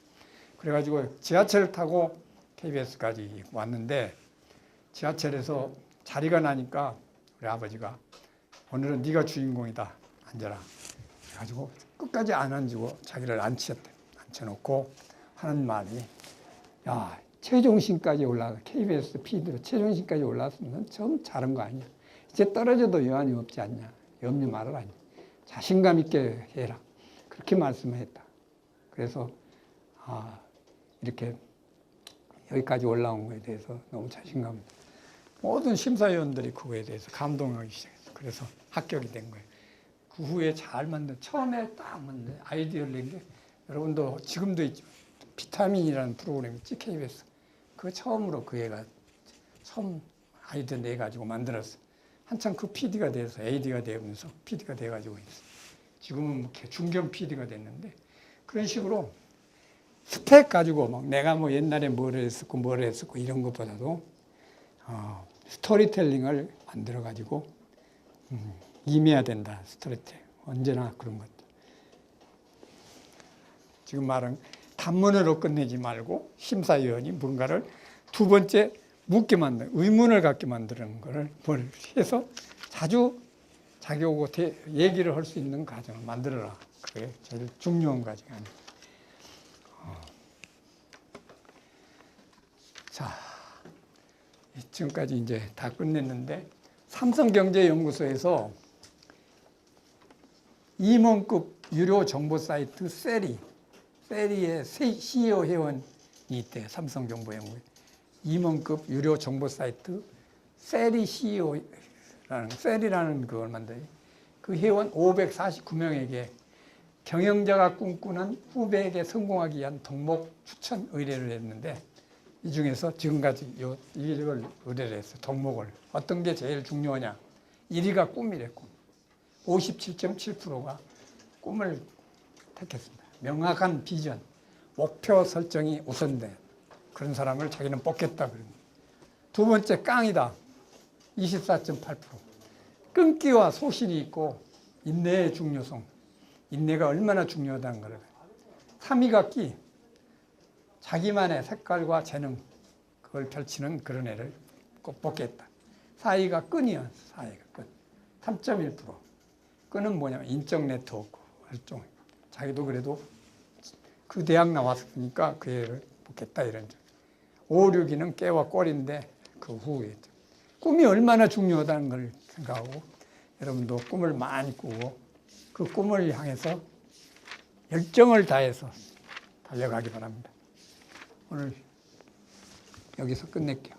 그래가지고 지하철을 타고 KBS까지 왔는데 지하철에서 자리가 나니까 우리 아버지가 오늘은 네가 주인공이다. 앉아라. 그래가지고 끝까지 안 앉고 자기를 앉혀놓고 하는 말이 야, 최종심까지 올라가 KBS PD로 최종심까지 올라왔으면 좀 잘한 거 아니야. 이제 떨어져도 여한이 없지 않냐. 염려 말아라. 자신감 있게 해라. 그렇게 말씀을 했다. 그래서 이렇게 여기까지 올라온 거에 대해서 너무 자신감. 모든 심사위원들이 그거에 대해서 감동하기 시작했어요. 그래서 합격이 된 거예요. 그 후에 잘 만든, 처음에 딱 만든 아이디어를 낸 게 여러분도 지금도 있죠. 비타민이라는 프로그램이 있지, KBS. 그거 처음으로 그 애가 처음 아이디어 내가지고 만들었어요. 한참 그 PD가 돼서 AD가 되면서 PD가 돼가지고 있어요. 지금은 중견 PD가 됐는데 그런 식으로 스펙 가지고 막 내가 뭐 옛날에 뭘 했었고 이런 것보다도 스토리텔링을 만들어 가지고 임해야 된다. 스토리텔링 언제나 그런 것들. 지금 말은 단문으로 끝내지 말고 심사위원이 뭔가를 두 번째 묻게 만드는 의문을 갖게 만드는 거를 해서 자주 자기하고 얘기를 할 수 있는 과정을 만들어라. 그게 제일 중요한 과정이 아닙니다. 자, 지금까지 이제 다 끝냈는데 삼성경제연구소에서 임원급 유료 정보 사이트 세리의 CEO 회원이 있대요. 삼성정보연구소에. 임원급 유료 정보 사이트 세리 CEO라는 그걸 만들어요. 그 회원 549명에게 경영자가 꿈꾸는 후배에게 성공하기 위한 덕목 추천 의뢰를 했는데 이 중에서 지금까지 이걸 의뢰를 했어요. 덕목을. 어떤 게 제일 중요하냐. 1위가 꿈이래, 꿈. 57.7%가 꿈을 택했습니다. 명확한 비전, 목표 설정이 우선된 그런 사람을 자기는 뽑겠다. 두 번째, 깡이다. 24.8%. 끈기와 소신이 있고 인내의 중요성. 인내가 얼마나 중요하다는 거를. 3위가 끼. 자기만의 색깔과 재능, 그걸 펼치는 그런 애를 꼭 뽑겠다. 4위가 끈이야. 4위가 끈. 3.1%. 끈은 뭐냐면 인적 네트워크 활동. 자기도 그래도 그 대학 나왔으니까 그 애를 뽑겠다 이런 점. 5, 6위는 깨와 꼴인데 그 후에 꿈이 얼마나 중요하다는 걸 생각하고 여러분도 꿈을 많이 꾸고 그 꿈을 향해서 열정을 다해서 달려가기 바랍니다. 오늘 여기서 끝낼게요.